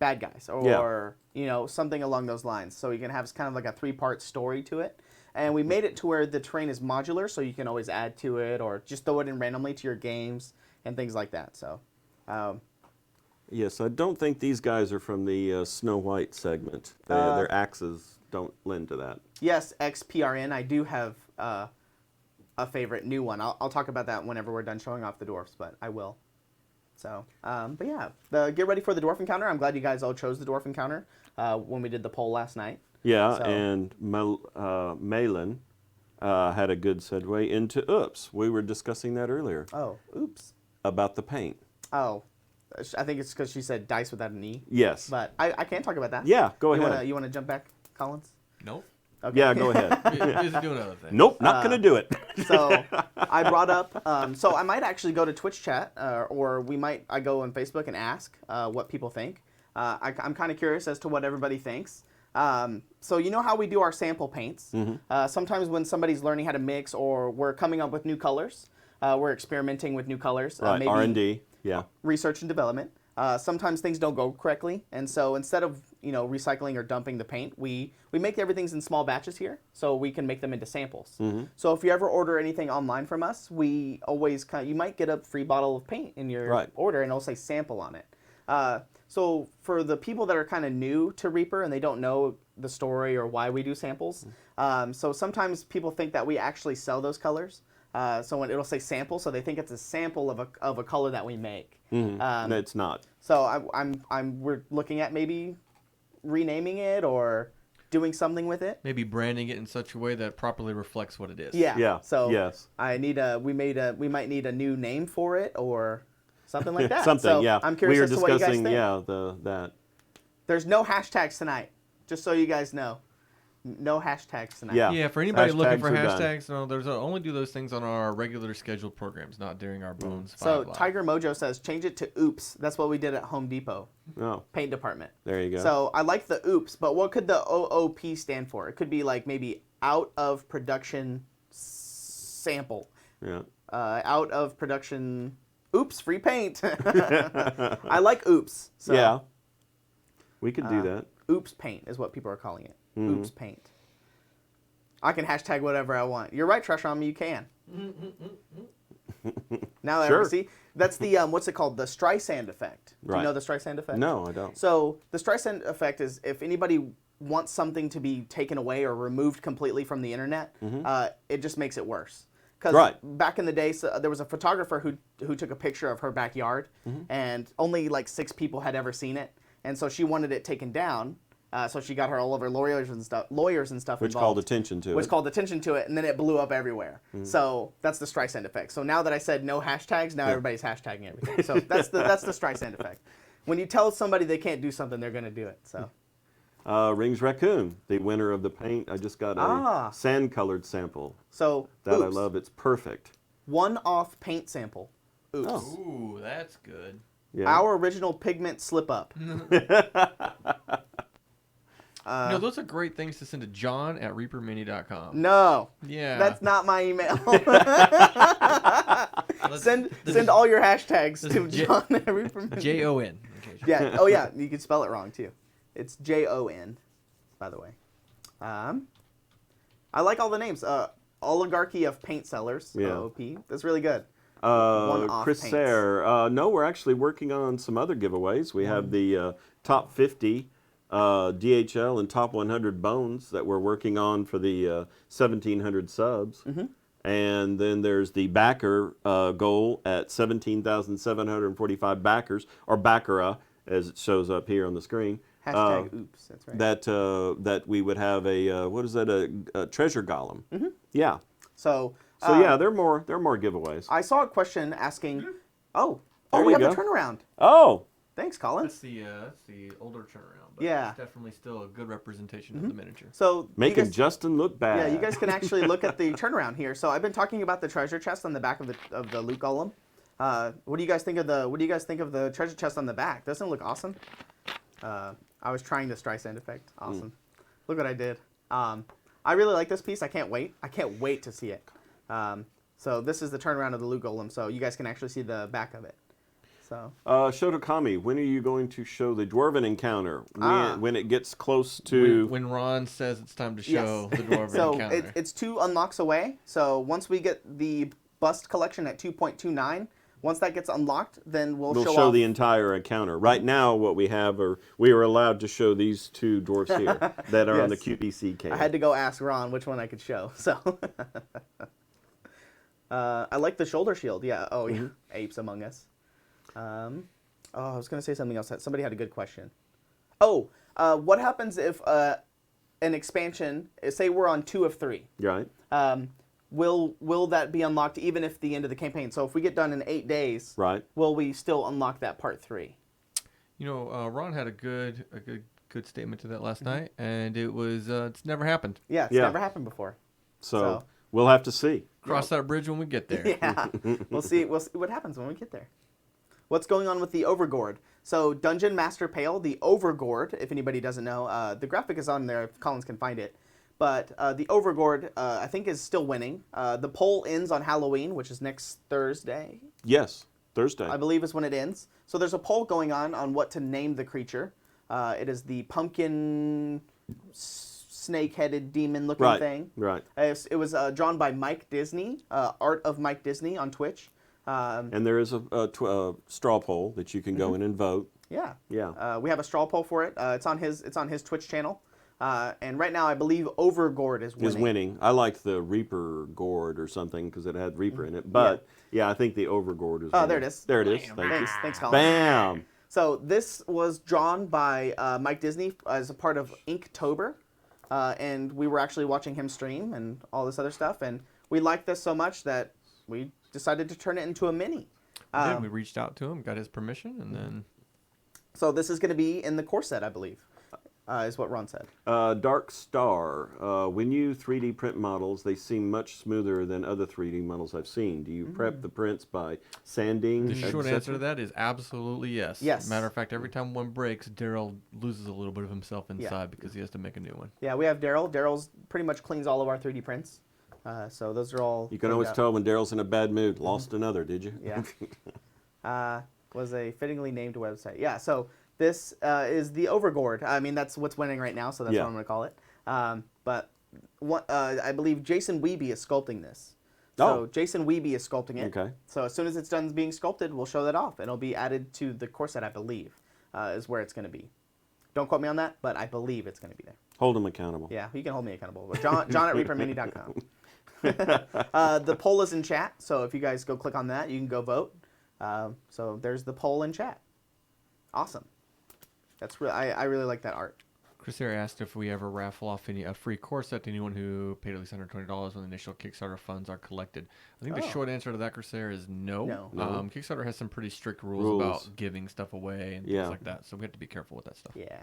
bad guys or you know, something along those lines. So you can have kind of like a 3-part story to it. And we made it to where the terrain is modular, so you can always add to it or just throw it in randomly to your games and things like that. So. Yes, I don't think these guys are from the Snow White segment. Their axes don't lend to that. Yes, XPRN. I do have a favorite new one. I'll talk about that whenever we're done showing off the dwarfs, but I will. So, but yeah, get ready for the dwarf encounter. I'm glad you guys all chose the dwarf encounter when we did the poll last night. Yeah, So- and Malin had a good segue into oops. We were discussing that earlier Oh, oops. about the paint. Oh, I think it's because she said dice without an E. Yes. But I can talk about that. Yeah, go ahead. You wanna jump back, Collins? Nope. Okay. Yeah, go ahead. Busy doing other things. Nope, not gonna do it. So I brought up. So I might actually go to Twitch chat, or I go on Facebook and ask what people think. I'm kind of curious as to what everybody thinks. So you know how we do our sample paints. Sometimes when somebody's learning how to mix, or we're coming up with new colors, we're experimenting with new colors. Right, maybe R&D. Yeah. research and development. Sometimes things don't go correctly, and so instead of recycling or dumping the paint, we make everything's in small batches here, so we can make them into samples. So if you ever order anything online from us, we always you might get a free bottle of paint in your order, and it'll say sample on it. So for the people that are kind of new to Reaper and they don't know the story or why we do samples, so sometimes people think that we actually sell those colors. So when it'll say sample, so they think it's a sample of a color that we make. No, it's not. So we're looking at maybe renaming it or doing something with it. Maybe branding it in such a way that properly reflects what it is. Yeah. Yeah. So yes. we might need a new name for it or something like that. Something. So yeah. I'm curious we were as to what you guys discussing. think. Yeah. That. There's no hashtags tonight, just so you guys know. No hashtags tonight. Yeah. Yeah, for anybody looking Hashtags for are done. hashtags, no, there's only do those things on our regular scheduled programs, not during our Bones 5 So Live. Tiger Mojo says change it to oops. That's what we did at Home Depot Oh, paint department. there you go. So I like the oops, but what could the OOP stand for? It could be like maybe out of production sample. yeah. Out of production. Oops, free paint. I like oops. So, yeah. We could do that. Oops paint is what people are calling it. Oops paint. I can hashtag whatever I want. You're right, Tresham, you can. Now Sure. see, that's the what's it called? The Streisand effect. Do you Right. know the Streisand effect? No, I don't. So the Streisand effect is if anybody wants something to be taken away or removed completely from the internet, it just makes it worse. Because Right. back in the day, so there was a photographer who took a picture of her backyard, and only like 6 people had ever seen it, and so she wanted it taken down. So she got all of her lawyers and stuff Which involved. called attention to Which it. called attention to it, and then it blew up everywhere. So that's the Streisand effect. So now that I said no hashtags, now everybody's hashtagging everything. So that's the Streisand effect. When you tell somebody they can't do something, they're going to do it. So Rings Raccoon, the winner of the paint. I just got a sand-colored sample that I oops. love. It's perfect. One-off paint sample. Oops. Oh. Ooh, that's good. Yeah. Our original pigment slip up. Those are great things to send to John at reapermini.com. No. Yeah. That's not my email. Let's- send this is all your hashtags this to is J- John every permission. Jon. Yeah. Oh yeah. You can spell it wrong too. It's JON, by the way. I like all the names. Oligarchy of Paint Sellers. Yeah. OOP. That's really good. One-off Chris paints. Sayre. No, we're actually working on some other giveaways. We have the top 50 DHL and top 100 bones that we're working on for the 1,700 subs. And then there's the backer goal at 17,745 backers, or backera, as it shows up here on the screen. Hashtag oops. That's right. That we would have a what is that, a treasure golem? Yeah. So Yeah, there are more giveaways. I saw a question asking. Oh, There we you have the go. turnaround. Oh, Thanks, Colin. That's the older turnaround. But Yeah. It's definitely still a good representation of the miniature. So you making guys- Justin look bad. Yeah, you guys can actually look at the turnaround here. So I've been talking about the treasure chest on the back of the loot golem. What do you guys think of the treasure chest on the back? Doesn't it look awesome? I was trying the Streisand effect. Awesome. Look what I did. I really like this piece. I can't wait. I can't wait to see it. So this is the turnaround of the loot golem. So you guys can actually see the back of it. So Shotokami, when are you going to show the dwarven encounter? When it gets close to... When Ron says it's time to show the Dwarven so encounter. it's 2 unlocks away. So once we get the bust collection at 2.29, once that gets unlocked, then we'll show off. the entire encounter. Right now, what we have we are allowed to show these 2 dwarfs here that are on the Yes. QBC cave. I had to go ask Ron which one I could show. So I like the shoulder shield. Yeah. Oh, yeah. Apes Among Us. I was going to say something else. Somebody had a good question. Oh, what happens if an expansion, say we're on 2 of 3. Right. Will that be unlocked even if the end of the campaign? So if we get done in 8 days, Right. will we still unlock that part 3? You know, Ron had a good statement to that last night, and it was it's never happened. Yeah, it's never happened before. So we'll have to see. Cross that bridge when we get there. Yeah, we'll see what happens when we get there. What's going on with the Overgourd? So Dungeon Master Pale, the Overgourd, if anybody doesn't know, the graphic is on there if Collins can find it. But the Overgourd, I think, is still winning. The poll ends on Halloween, which is next Thursday. Yes, Thursday. I believe is when it ends. So there's a poll going on what to name the creature. It is the pumpkin snake-headed demon-looking thing. Right. It was drawn by Mike Disney, Art of Mike Disney on Twitch. And there is a straw poll that you can go in and vote. Yeah. Yeah. We have a straw poll for it. It's on his Twitch channel. And right now, I believe Overgourd is winning. Is winning. I like the Reaper Gourd or something because it had Reaper in it. But yeah, I think the Overgourd is. Oh, winning. there it is. There it is. Bam. Thank you. Thanks, Colin. Bam. So this was drawn by Mike Disney as a part of Inktober, and we were actually watching him stream and all this other stuff, and we liked this so much that we decided to turn it into a mini. We reached out to him, got his permission, and then. So this is going to be in the core set, I believe, is what Ron said. Dark Star. When you 3D print models, they seem much smoother than other 3D models I've seen. Do you prep the prints by sanding? The short answer to that is absolutely yes. Yes. Matter of fact, every time one breaks, Daryl loses a little bit of himself inside because he has to make a new one. Yeah, we have Daryl. Daryl's pretty much cleans all of our 3D prints. So those are all. You can always tell when Daryl's in a bad mood. Lost another, did you? Yeah. Was a fittingly named website. Yeah, so this is the Overgourd. I mean, that's what's winning right now, so that's what I'm going to call it. But I believe Jason Wiebe is sculpting this. So Jason Wiebe is sculpting it. Okay. So as soon as it's done being sculpted, we'll show that off. And it'll be added to the core set, I believe, is where it's going to be. Don't quote me on that, but I believe it's going to be there. Hold him accountable. Yeah, you can hold me accountable. But John at reapermini.com. The poll is in chat, so if you guys go click on that, you can go vote. So there's the poll in chat. Awesome. That's I really like that art. Chris here asked if we ever raffle off a free core set to anyone who paid at least $120 when the initial Kickstarter funds are collected. I think the short answer to that, Chris, there is no. No. Kickstarter has some pretty strict rules about giving stuff away and things like that, so we have to be careful with that stuff. Yeah.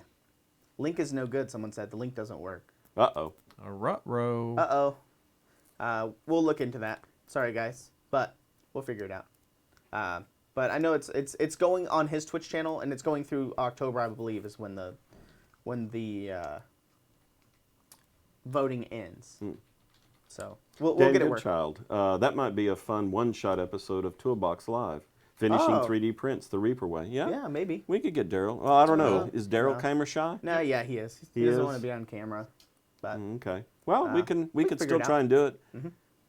Link is no good, someone said. The link doesn't work. Uh-oh. A rut-row. Uh-oh. We'll look into that. Sorry, guys. But we'll figure it out. But I know it's going on his Twitch channel, and it's going through October, I believe, is when the voting ends. So we'll get it working. Child. That might be a fun one-shot episode of Toolbox Live. Finishing 3D prints the Reaper way. Yeah? Yeah, maybe. We could get Daryl. Well, I don't know. Is Daryl camera shy? No, yeah, he is. He doesn't want to be on camera. But okay. Well, we could figure still it try out. and do it.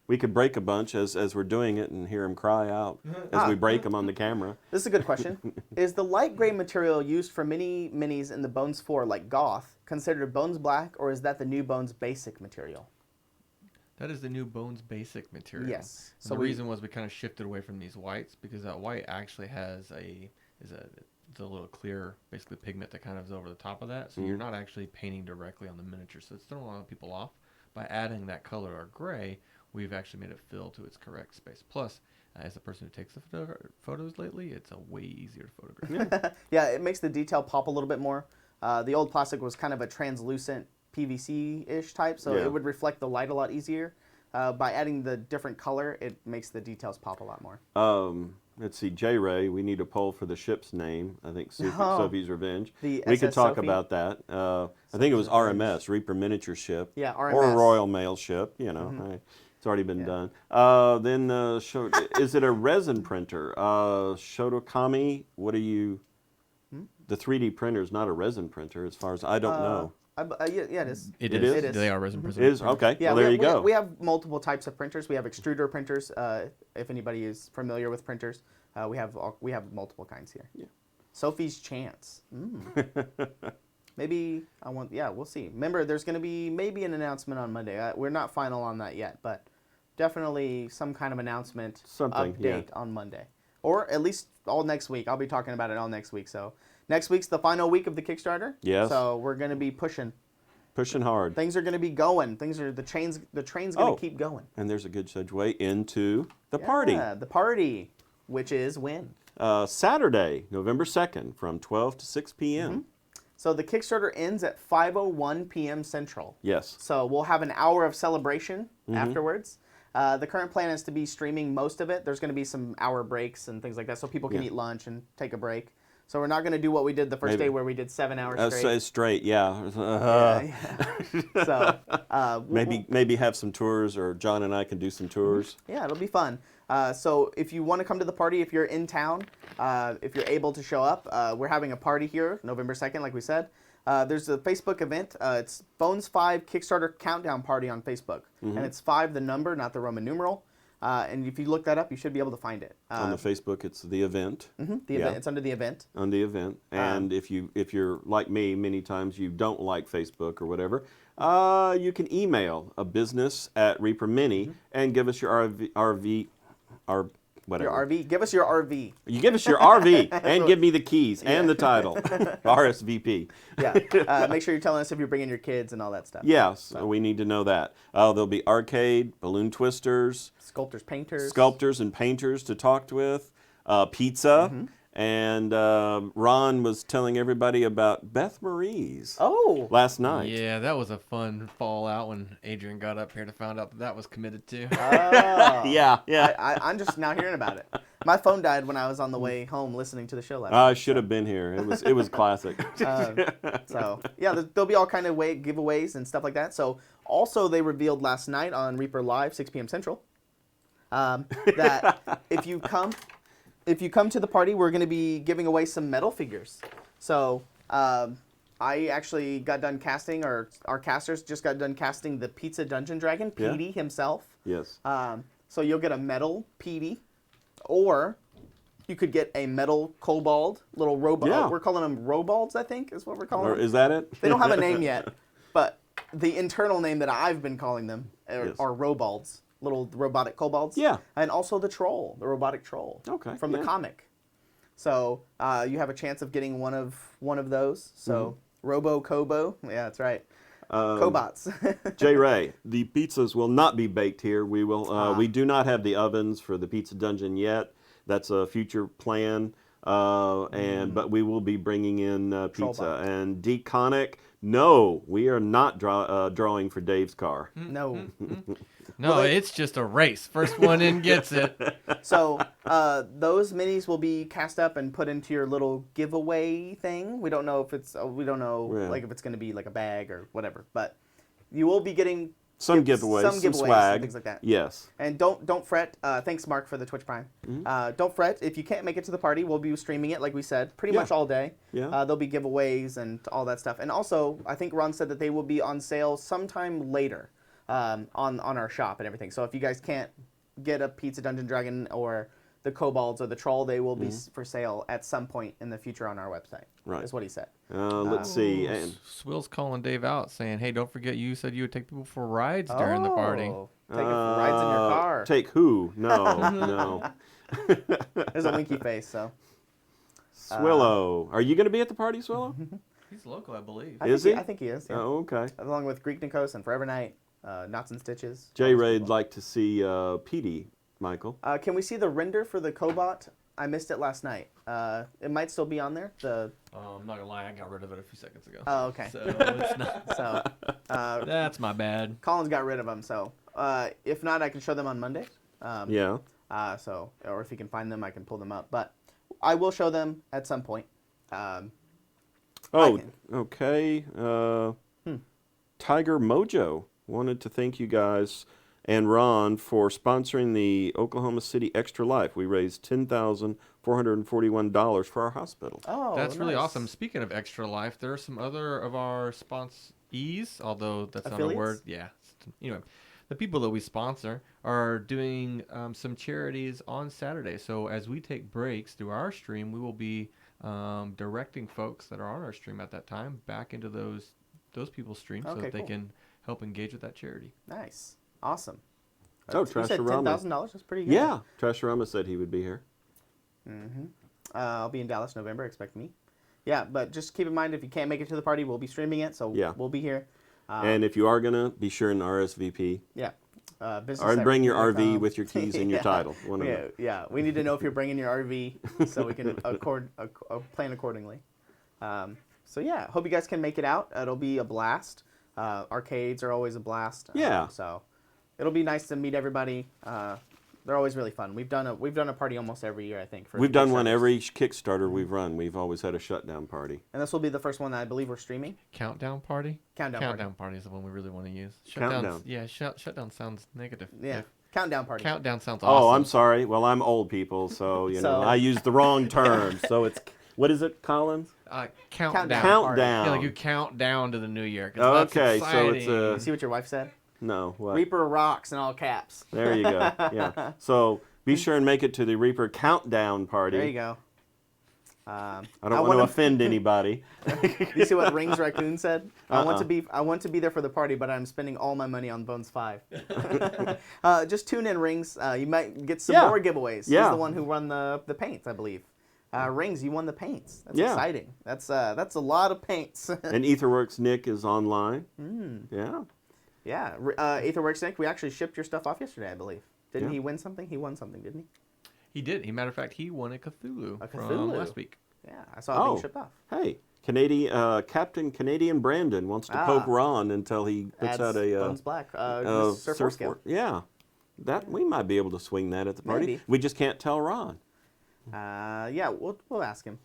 We could break a bunch as we're doing it and hear him cry out as we break them on the camera. This is a good question. Is the light gray material used for minis in the Bones 4, like Goth, considered Bones Black, or is that the new Bones Basic material? That is the new Bones Basic material. Yes. So the reason was we kind of shifted away from these whites because that white actually has it's a little clear, basically pigment that kind of is over the top of that. So you're not actually painting directly on the miniature. So it's throwing a lot of people off. By adding that color or gray, we've actually made it fill to its correct space. Plus, as a person who takes the photos lately, it's a way easier to photograph. Yeah, it makes the detail pop a little bit more. The old plastic was kind of a translucent PVC-ish type, so it would reflect the light a lot easier. By adding the different color, it makes the details pop a lot more. Let's see, J-Ray, we need a poll for the ship's name. I think Sophie's Revenge. The we could SS talk Sophie? about that. I think it was RMS, Reaper Miniature Ship. Yeah, Or RMS. a Royal Mail Ship, you know. It's already been done. Then, is it a resin printer? Shotokami, what are you... The 3D printer is not a resin printer, as far as I don't know. Yeah, it is. It is? is. They are resin printers. It is? Okay, Yeah, well, there you go. We have multiple types of printers. We have extruder printers. If anybody is familiar with printers, we have multiple kinds here. Yeah. Sophie's Chance. Maybe we'll see. Remember, there's going to be maybe an announcement on Monday. We're not final on that yet, but definitely some kind of announcement Something, update on Monday. Or at least all next week. I'll be talking about it all next week. So next week's the final week of the Kickstarter. Yes. So we're going to be pushing. Pushing hard. Things are going to be going. The train's going to keep going. And there's a good segue into the party. Yeah, the party, which is when? Saturday, November 2nd, from 12 to 6 p.m. Mm-hmm. So the Kickstarter ends at 5:01 p.m. Central. Yes. So we'll have an hour of celebration afterwards. The current plan is to be streaming most of it. There's going to be some hour breaks and things like that, so people can eat lunch and take a break. So we're not going to do what we did the first day where we did 7 hours straight. Straight, yeah. So maybe have some tours, or John and I can do some tours. Yeah, it'll be fun. So if you want to come to the party, if you're in town, if you're able to show up, we're having a party here November 2nd, like we said. There's a Facebook event. It's Bones 5 Kickstarter Countdown Party on Facebook. And it's 5 the number, not the Roman numeral. And if you look that up, you should be able to find it. On the Facebook, it's the event. Event. It's under the event. On the event. And if you're like me, many times you don't like Facebook or whatever, you can email a business at Reaper Mini and give us your whatever. Your RV. Give us your RV. You give us your RV and give me the keys and the title. RSVP. Yeah. Make sure you're telling us if you're bringing your kids and all that stuff. Yes, we need to know that. There'll be arcade, balloon twisters, sculptors, and painters to talk with, pizza, and Ron was telling everybody about Beth Marie's last night. Yeah, that was a fun fallout when Adrian got up here to find out that was committed to. Yeah. I'm just now hearing about it. My phone died when I was on the way home listening to the show last night. I should have been here. It was classic. So yeah, there'll be all kind of giveaways and stuff like that. So also they revealed last night on Reaper Live, 6 p.m. Central, that if you come to the party, we're going to be giving away some metal figures. So I actually got done casting, or our casters just got done casting the Pizza Dungeon Dragon, Petey himself. Yes. So you'll get a metal Petey, or you could get a metal kobold, little robot. Yeah. We're calling them robalds, I think, is what we're calling them. Is that it? They don't have a name yet, but the internal name that I've been calling them are robalds. Little robotic kobolds. Yeah. And also the troll, the robotic troll. Okay. From the comic. So you have a chance of getting one of those. So Robo Kobo. Yeah, that's right. Cobots. J. Ray, the pizzas will not be baked here. We will. We do not have the ovens for the Pizza Dungeon yet. That's a future plan. But we will be bringing in pizza. Trollbot. And Deconic, no, we are not drawing for Dave's car. No. No, it's just a race. First one in gets it. So those minis will be cast up and put into your little giveaway thing. We don't know if it's like if it's going to be like a bag or whatever, but you will be getting some giveaways, some swag, and things like that. Yes. And don't fret. Thanks, Mark, for the Twitch Prime. Don't fret if you can't make it to the party. We'll be streaming it, like we said, pretty much all day. Yeah. There'll be giveaways and all that stuff. And also, I think Ron said that they will be on sale sometime later. On our shop and everything. So if you guys can't get a Pizza Dungeon Dragon or the Kobolds or the Troll, they will be for sale at some point in the future on our website. Right. Is what he said. Let's see. And Swill's calling Dave out saying, hey, don't forget you said you would take people for rides during the party. Take rides in your car. Take who? No, no. There's a winky face, so. Swillo. Are you going to be at the party, Swillo? He's local, I believe. I think he is. Yeah. Oh, okay. Along with Greek Nikos and Forever Night. Knots and Stitches. J. Ray'd like to see Petey, Michael. Can we see the render for the Cobot? I missed it last night. It might still be on there. I'm not gonna lie, I got rid of it a few seconds ago. Oh, okay. So it's not. So That's my bad. Collins got rid of them. So if not, I can show them on Monday. Yeah. Or if you can find them, I can pull them up. But I will show them at some point. Okay. Tiger Mojo wanted to thank you guys and Ron for sponsoring the Oklahoma City Extra Life. We raised $10,441 for our hospital. Oh, that's really nice. awesome. Speaking of Extra Life, there are some other of our sponsees, although that's Affiliates? not a word. Yeah. Anyway, the people that we sponsor are doing some charities on Saturday. So as we take breaks through our stream, we will be directing folks that are on our stream at that time back into those people's streams so that they can help engage with that charity. Nice. Awesome. Oh, You said Trasharama. $10,000. That's pretty good. Yeah, Trasharama said he would be here. I'll be in Dallas November. Expect me. Yeah, but just keep in mind if you can't make it to the party, we'll be streaming it, so Yeah. we'll be here. And if you are gonna, be sure and RSVP. Yeah. Business Or at bring your RV reaperlive.com. with your keys and your title. One of them. Yeah. We need to know if you're bringing your RV so we can plan accordingly. So yeah, hope you guys can make it out. It'll be a blast. Arcades are always a blast. Yeah. So it'll be nice to meet everybody. They're always really fun. We've done a party almost every year, I think. We've done one Kickstarters. every Kickstarter we've run. We've always had a shutdown party. And this will be the first one that I believe we're streaming. Countdown party. Countdown party is the one we really want to use. Countdown. Yeah, shutdown sounds negative. Yeah. Countdown party. Countdown sounds awesome. Oh, I'm sorry. Well, I'm old people, so you know So- I used the wrong term. So it's what is it, Collins? Countdown. Countdown. Yeah, like you count down to the new year. 'Cause that's Okay, so it's exciting. a You see what your wife said? no. What? Reaper rocks in all caps. There you go. Yeah. So be sure and make it to the Reaper Countdown party. There you go. I don't want to offend anybody. You see what Rings Raccoon said? I want Uh-uh. to be there for the party, but I'm spending all my money on Bones 5. Just tune in, Rings. You might get some Yeah. more giveaways. Yeah. He's the one who won the paints, I believe. Rings, you won the paints. That's Yeah. exciting. That's a lot of paints. And Etherworks Nick is online. Yeah. Yeah. Aetherworks Nick, we actually shipped your stuff off yesterday, I believe. Didn't Yeah. he win something? He won something, didn't he? He did. Matter of fact, he won a Cthulhu, A from Cthulhu. last week. Yeah, I saw it being shipped off. Hey, Captain Canadian Brandon wants to poke Ron until he puts Adds out a Bones Black. Surf surf scale. Yeah, that we might be able to swing that at the party. Maybe. We just can't tell Ron. Yeah, we'll ask him.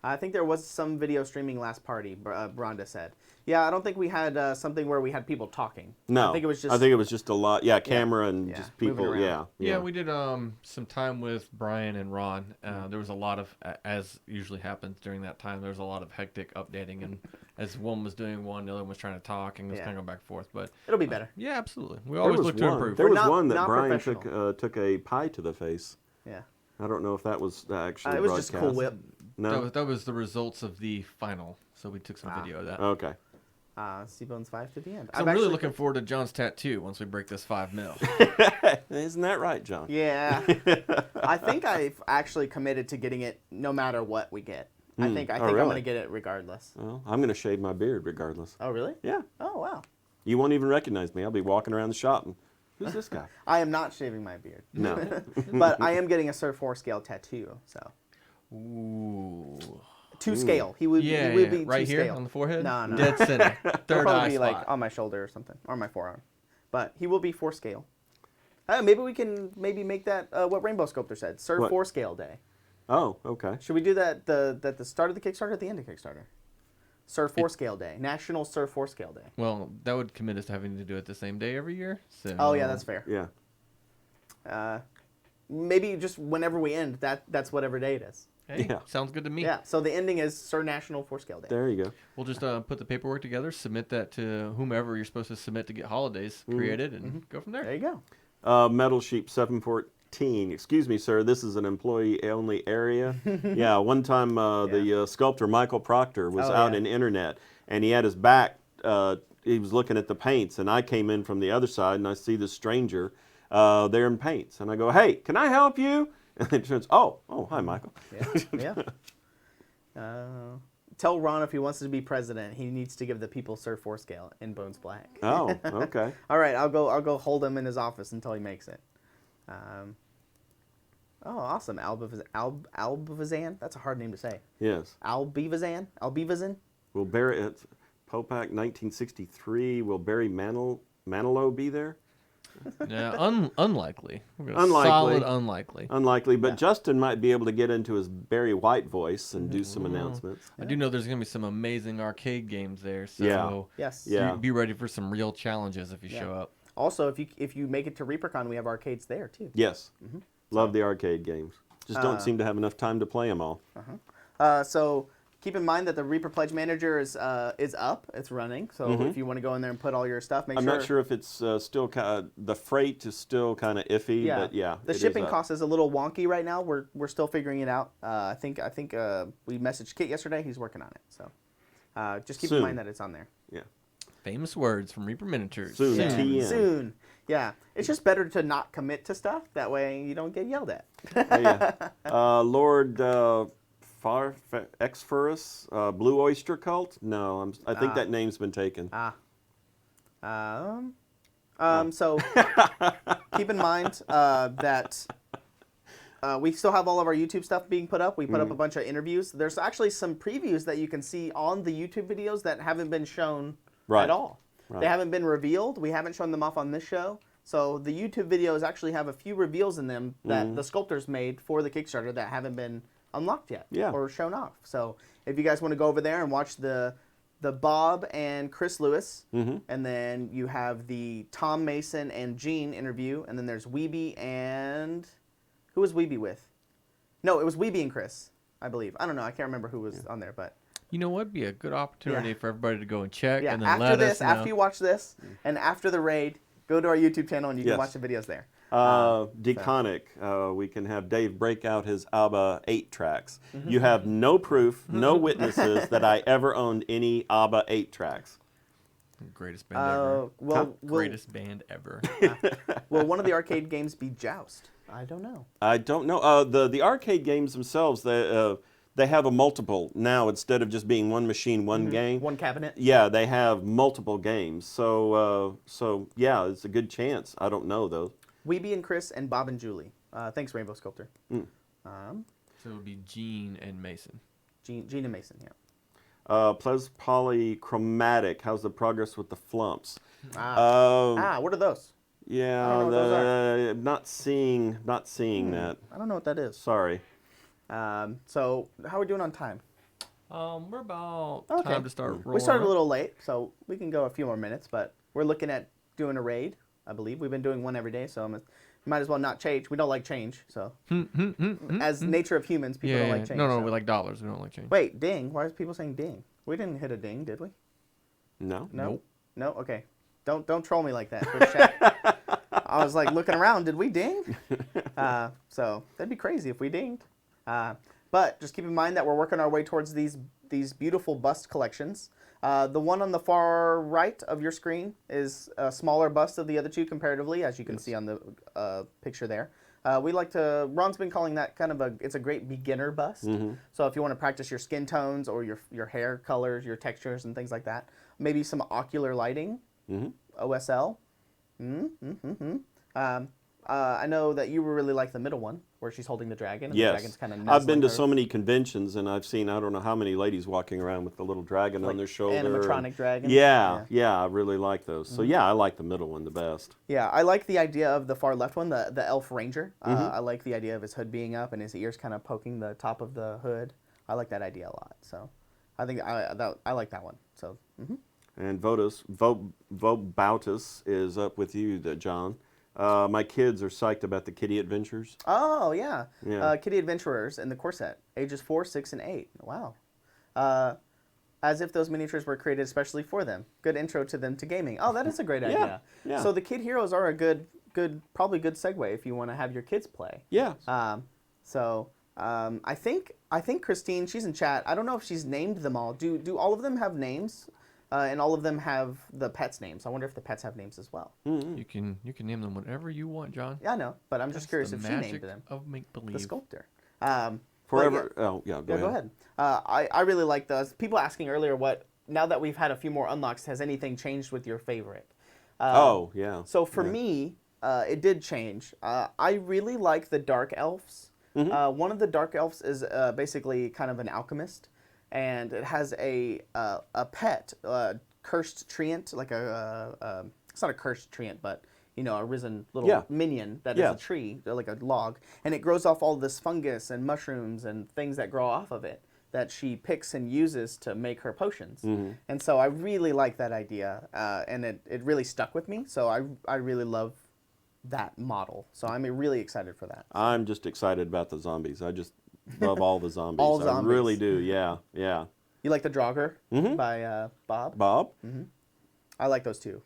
I think there was some video streaming last party, Rhonda said. Yeah, I don't think we had something where we had people talking. No, I think it was just a lot. Yeah, camera and Yeah, just moving people. around. Yeah, we did some time with Brian and Ron. There was a lot of, as usually happens during that time, there was a lot of hectic updating, and as one was doing one, the other one was trying to talk, and it was kind of going back and forth. But It'll be better. yeah, absolutely. We There always was look to one. improve. There was not- one that not Brian professional. took a pie to the face. Yeah. I don't know if that was actually It was just a cool broadcast. whip. No. That was the results of the final, so we took some video of that. Okay. See Bones 5 to the end. So I'm really looking forward to John's tattoo once we break this 5 mil. Isn't that right, John? Yeah. I think I've actually committed to getting it no matter what we get. I think I'm really? going to get it regardless. Well, I'm going to shave my beard regardless. Oh, really? Yeah. Oh, wow. You won't even recognize me. I'll be walking around the shop and, who's this guy? I am not shaving my beard. No. But I am getting a Surf 4 scale tattoo, so. Ooh. To scale. He would be right to here scale. on the forehead. No. Dead center. It'll Third probably eye be spot. like on my shoulder or something, or my forearm. But he will be 4 scale. Maybe we can make that what Rainbow Sculptor said. Surf What? 4 scale day. Oh, okay. Should we do that at the start of the Kickstarter or at the end of Kickstarter? Surf 4 scale day. National Surf 4 scale day. Well, that would commit us to having to do it the same day every year. So. Oh yeah, that's fair. Yeah. Maybe just whenever we end, that's whatever day it is. Hey, Yeah. sounds good to me. Yeah. So the ending is Sir National 4 scale day. There you go. We'll just put the paperwork together, submit that to whomever you're supposed to submit to get holidays created, and go from there. There you Metal Sheep 714. Excuse me, sir. This is an employee-only area. Yeah. One time, the sculptor Michael Proctor was out in internet, and he had his back. He was looking at the paints, and I came in from the other side, and I see this stranger there in paints, and I go, "Hey, can I help you?" And it turns, oh, hi, Michael. go. Tell Ron if he wants to be president, he needs to give the people Surf 4 scale in Bones Black. Oh, okay. All right, I'll go hold him in his office until he makes it. Awesome. Albivazan? That's a hard name to say. Yes. Albivazan? Will Barry, it's Popak 1963, will Barry Manilow be there? Yeah, unlikely. Unlikely. Solid unlikely. Unlikely, but Justin might be able to get into his Barry White voice and do some announcements. I do know there's going to be some amazing arcade games there, so Yeah. Yes. Yeah. be ready for some real challenges if you show up. Also, if you make it to ReaperCon, we have arcades there too. Yes. Love the arcade games. Just don't seem to have enough time to play them all. So keep in mind that the Reaper Pledge Manager is up. It's running. So if you want to go in there and put all your stuff, I'm not sure if it's still the freight is still kind of iffy, but yeah. The it is shipping up. cost is a little wonky right now. We're still figuring it out. I think we messaged Kit yesterday. He's working on it. So just keep in Soon. mind that it's on there. Yeah. Famous words from Reaper Miniatures. Soon. Yeah. TM. Soon. Yeah. It's just better to not commit to stuff. That way you don't get yelled at. Lord Exfurus, Blue Oyster Cult? No, I think that name's been taken. So keep in mind that we still have all of our YouTube stuff being put up. We put up a bunch of interviews. There's actually some previews that you can see on the YouTube videos that haven't been shown at all. Right. They haven't been revealed. We haven't shown them off on this show. So the YouTube videos actually have a few reveals in them that the sculptors made for the Kickstarter that haven't been unlocked yet or shown off. So if you guys want to go over there and watch the Bob and Chris Lewis, and then you have the Tom Mason and Gene interview, and then there's Weeby and... Who was Weeby with? No, it was Weeby and Chris, I believe. I don't know. I can't remember who was on there, but... You know what? Be a good opportunity for everybody to go and check and then after let this, us know. after you watch this, and after the raid, go to our YouTube channel and you can watch the videos there. Deconic, we can have Dave break out his ABBA 8 tracks. You have no proof, no witnesses that I ever owned any ABBA 8 tracks. Greatest band ever. Greatest band ever. Will one of the arcade games be Joust? I don't know. I don't know. The arcade games themselves, they have a multiple now instead of just being one machine, one game. One cabinet? Yeah, they have multiple games. So yeah, it's a good chance. I don't know, though. Weeby and Chris and Bob and Julie. Thanks, Rainbow Sculptor. So it would be Gene and Mason. Gene and Mason, yeah. Ples Polychromatic. How's the progress with the flumps? What are those? Yeah, I don't know what those are. not seeing that. I don't know what that is. Sorry. So how are we doing on time? We're about Okay. time to start rolling. We started a up. little late, so we can go a few more minutes, but we're looking at doing a raid, I believe. We've been doing one every day, so might as well not change. We don't like change, so. As nature of humans, people don't like change. No, so. we like dollars. We don't like change. Wait, ding. Why is people saying ding? We didn't hit a ding, did we? No. No? Nope. No? Okay. Don't troll me like that. Twitch chat. I was like looking around. Did we ding? So that'd be crazy if we dinged. But just keep in mind that we're working our way towards these beautiful bust collections. The one on the far right of your screen is a smaller bust of the other two comparatively, as you can see on the picture there. Ron's been calling that it's a great beginner bust. So if you want to practice your skin tones or your hair colors, your textures and things like that, maybe some ocular lighting, OSL. I know that you really like the middle one, where she's holding the dragon. And the dragon's kind of I've been to so many conventions, and I've seen I don't know how many ladies walking around with the little dragon on their shoulder. Animatronic dragon. Yeah, I really like those. So yeah, I like the middle one the best. Yeah, I like the idea of the far left one, the elf ranger. I like the idea of his hood being up and his ears kind of poking the top of the hood. I like that idea a lot. So I think I like that one. So. And Vobautus is up with you, John. My kids are psyched about the Kitty Adventures. Oh, yeah. Yeah. Kitty Adventurers in the core set, ages 4, 6, and 8. Wow. As if those miniatures were created especially for them. Good intro to them to gaming. Oh, that is a great idea. Yeah. So the kid heroes are a probably good segue if you want to have your kids play. Yeah. I think Christine, she's in chat. I don't know if she's named them all. Do all of them have names? And all of them have the pets' names. I wonder if the pets have names as well. You can name them whatever you want, John. Yeah, I know, but I'm just curious the if she magic named them. of make-believe. The sculptor. Forever. Yeah. Oh, yeah. Go ahead. I really like those. People asking earlier, now that we've had a few more unlocks, has anything changed with your favorite? Oh, yeah. So for me, it did change. I really like the dark elves. One of the dark elves is basically kind of an alchemist, and it has a pet, cursed treant, like it's not a cursed treant, but a risen little minion that is a tree, like a log, and it grows off all this fungus and mushrooms and things that grow off of it that she picks and uses to make her potions. And so I really like that idea, and it really stuck with me. So I really love that model. So I'm really excited for that. I'm just excited about the zombies. I just love all the zombies. All zombies. I really do. Yeah. You like the Draugr by Bob? Bob? I like those too.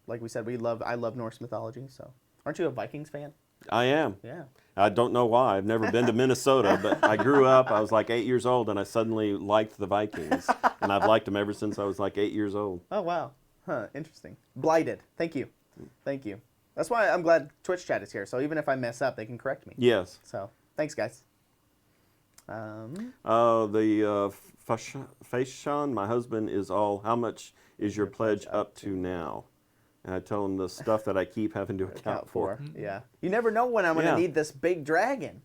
Like we said, I love Norse mythology. So, aren't you a Vikings fan? I am. Yeah. I don't know why. I've never been to Minnesota, but I grew up. I was like 8 years old, and I suddenly liked the Vikings, and I've liked them ever since I was like 8 years old. Oh wow. Huh, interesting. Blighted. Thank you. Thank you. That's why I'm glad Twitch chat is here. So even if I mess up, they can correct me. Yes. So thanks, guys. Faishan, my husband, is all, how much is your pledge up to now? And I tell him the stuff that I keep having to account for. Yeah. You never know when I'm going to Yeah. need this big dragon.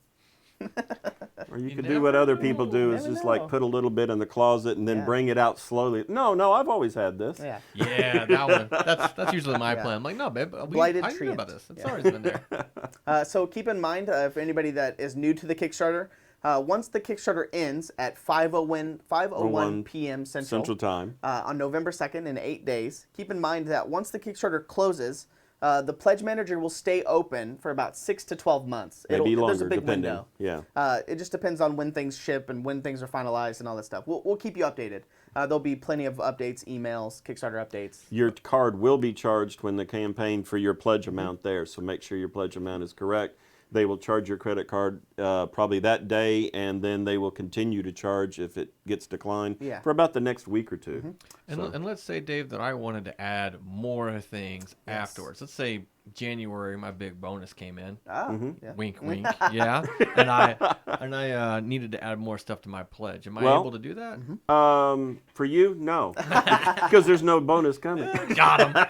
Or you You could do what other people know. do, is Never just know. like put a little bit in the closet and then Yeah. bring it out slowly. No, I've always had this. Yeah. Yeah, that one. That's usually my Yeah. plan. I'm like, no, babe, Blighted I knew treant. about this. It's Yeah. always been there. So keep in mind, if anybody that is new to the Kickstarter, once the Kickstarter ends at 5:01 p.m. Central Time. On November 2nd in 8 days, keep in mind that once the Kickstarter closes, the Pledge Manager will stay open for about 6 to 12 months. Maybe longer, there's a big depending. window. Yeah. It just depends on when things ship and when things are finalized and all that stuff. We'll keep you updated. There'll be plenty of updates, emails, Kickstarter updates. Your card will be charged when the campaign for your pledge amount there, so make sure your pledge amount is correct. They will charge your credit card probably that day, and then they will continue to charge if it gets declined for about the next week or two. And let's say, Dave, that I wanted to add more things afterwards. Let's say January, my big bonus came in. Yeah. Wink, wink. Yeah. And I needed to add more stuff to my pledge. Am I able to do that? For you, no, because there's no bonus coming. Got him.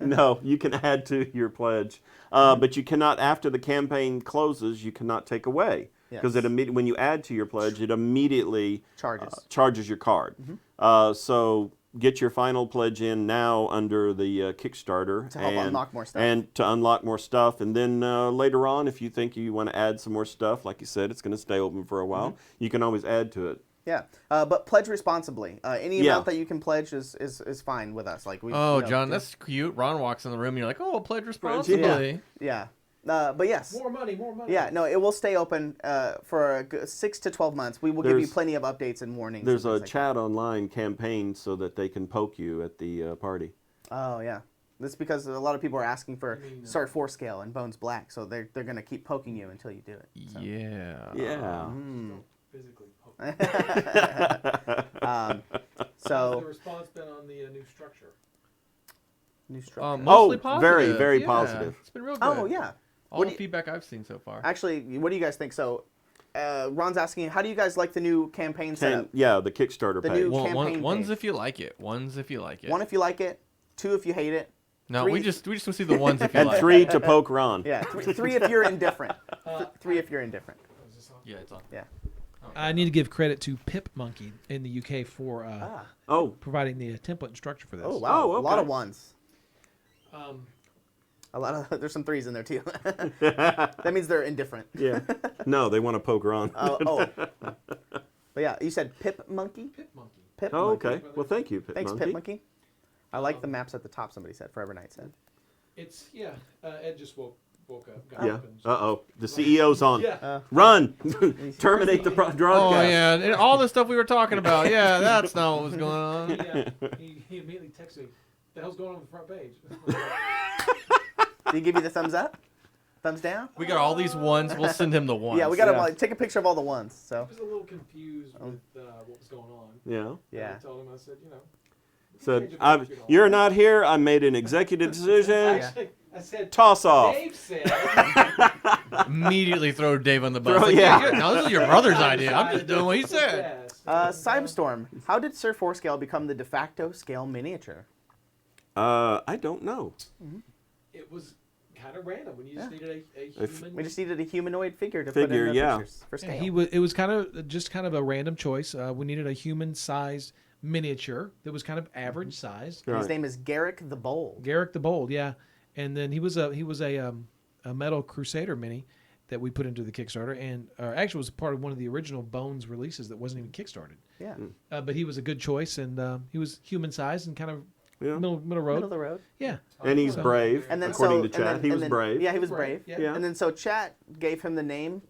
No, you can add to your pledge, but you cannot, after the campaign closes, you cannot take away. Because when you add to your pledge, it immediately charges your card. So get your final pledge in now under the Kickstarter To help unlock more stuff. And to unlock more stuff. And then later on, if you think you want to add some more stuff, like you said, it's going to stay open for a while. You can always add to it. Yeah, but pledge responsibly. Any amount that you can pledge is fine with us. Like John, that's cute. Ron walks in the room and you're like, oh, pledge responsibly. Yeah. But yes. More money. Yeah, no, it will stay open for 6 to 12 months. We will give you plenty of updates and warnings. There's and a things chat online campaign so that they can poke you at the party. Oh, yeah. That's because a lot of people are asking for start 4 scale and Bones Black, so they're going to keep poking you until you do it. So. Yeah. Yeah. Physically poke. So How's the response been on the new structure? new structure. Mostly positive. very, very Yeah. positive. It's been real good. Oh, yeah. All What the do you- feedback I've seen so far. Actually, what do you guys think? So, Ron's asking, how do you guys like the new campaign setup? Yeah, the Kickstarter The page. new- Well, campaign one's page. if you like it. One's if you like it. 1 if you like it, 2 if you hate it. No, 3 we just want to see the ones if you And like. 3 to poke Ron. Yeah, 3 if you're indifferent. 3 if you're indifferent. Yeah, it's on. Yeah. I need to give credit to Pip Monkey in the UK for Oh, providing the template and structure for this. Oh, wow. Oh, A lot okay. of 1s. Um, A lot of there's some 3s in there too. That means they're indifferent. yeah. No, they want to poke Ron. Oh. But yeah, you said Pip Monkey? Pip Monkey. Pip Oh, Monkey. okay. Well, thank you, Pit Thanks, Monkey. Pip Monkey. I like the maps at the top, somebody said. Forever Night said. It's Ed just woke up. Got Yeah. up and Uh-oh. The CEO's on. Yeah. Run! Terminate the broadcast. Oh yeah, and all the stuff we were talking about. Yeah, that's not what was going on. He immediately texted me. The hell's going on the front page? Did he give you the thumbs up? Thumbs down? We got all these ones. We'll send him the ones. Yeah, we got to take a picture of all the 1s. So. I was a little confused with what was going on. Yeah. Yeah. I told him, I said, Said, you're not here. I made an executive decision. Actually, I said, Toss off. Dave said. Immediately throw Dave on the bus. Throw- Like, yeah. No, this is your brother's idea. I'm just doing what he said. Cyberstorm. How did Sir 4 scale become the de facto scale miniature? I don't know. It was kind of random when you just needed a human. We just needed a humanoid figure to put in Figure, the yeah. pictures for scale. It was kind of a random choice. We needed a human-sized miniature that was kind of average size. His Right. name is Garrick the Bold. Garrick the Bold, yeah. And then he was a Metal Crusader mini that we put into the Kickstarter, and actually was part of one of the original Bones releases that wasn't even kickstarted. Yeah. But he was a good choice, and he was human-sized and kind of Yeah. middle road. Middle of the road. Yeah. And he's brave, And then according so, to chat. and He then, was and then- brave. Yeah, he was Brave, brave. yeah. And then so chat gave him the name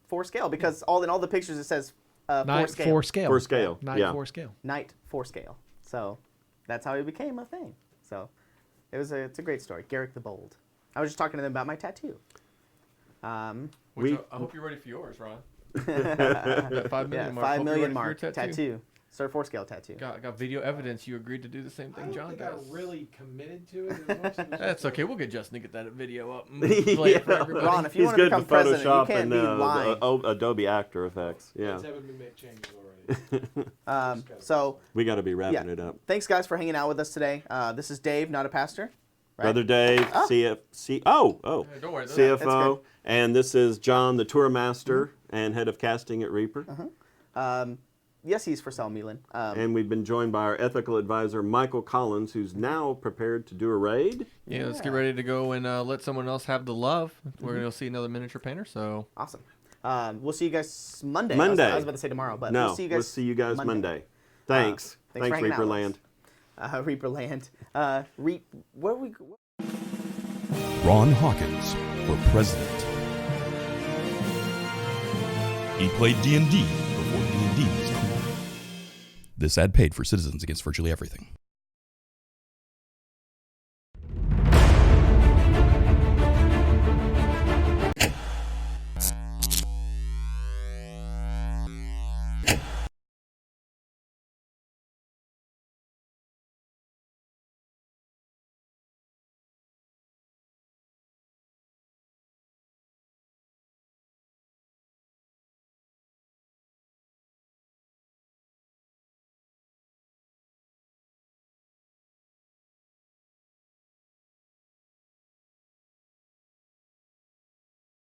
4 scale because in all the pictures it says 4 Night scale. 4 scale. 4 scale. Night Yeah. 4 scale. Night 4 scale. So that's how he became a thing. So it's a great story. Garrick the Bold. I was just talking to them about my tattoo. Which I hope you're ready for yours, Ron. 5 million Yeah, mark. 5 Hope you're million ready for mark your tattoo. Sir Forescale tattoo. Got video evidence you agreed to do the same I thing don't John think I does. really committed to it. As much as it was That's just okay. We'll get Justin to get that video up and Yeah, play it for right. everybody. Ron, if you He's want to good become with president, you Photoshop can't and be lying. Adobe After Effects. Yeah. It's having me make changes already. So We got to be wrapping it up. thanks, guys, for hanging out with us today. This is Dave, not a pastor. Right? Brother Dave, Hey, don't worry. CFO, and this is John, the tour master and head of casting at Reaper. Yes, he's for Sal Milan. And we've been joined by our ethical advisor, Michael Collins, who's now prepared to do a raid. Yeah, let's get ready to go and let someone else have the love. We're going to see another miniature painter, so... Awesome. We'll see you guys Monday. Monday. I was about to say tomorrow, but No, we'll see you guys Monday. Thanks. thanks for Thanks, hanging out Reaper with Land. us. Reaper Land. Where we... Ron Hawkins for president. He played D&D before D&D was cool. This ad paid for Citizens Against Virtually Everything.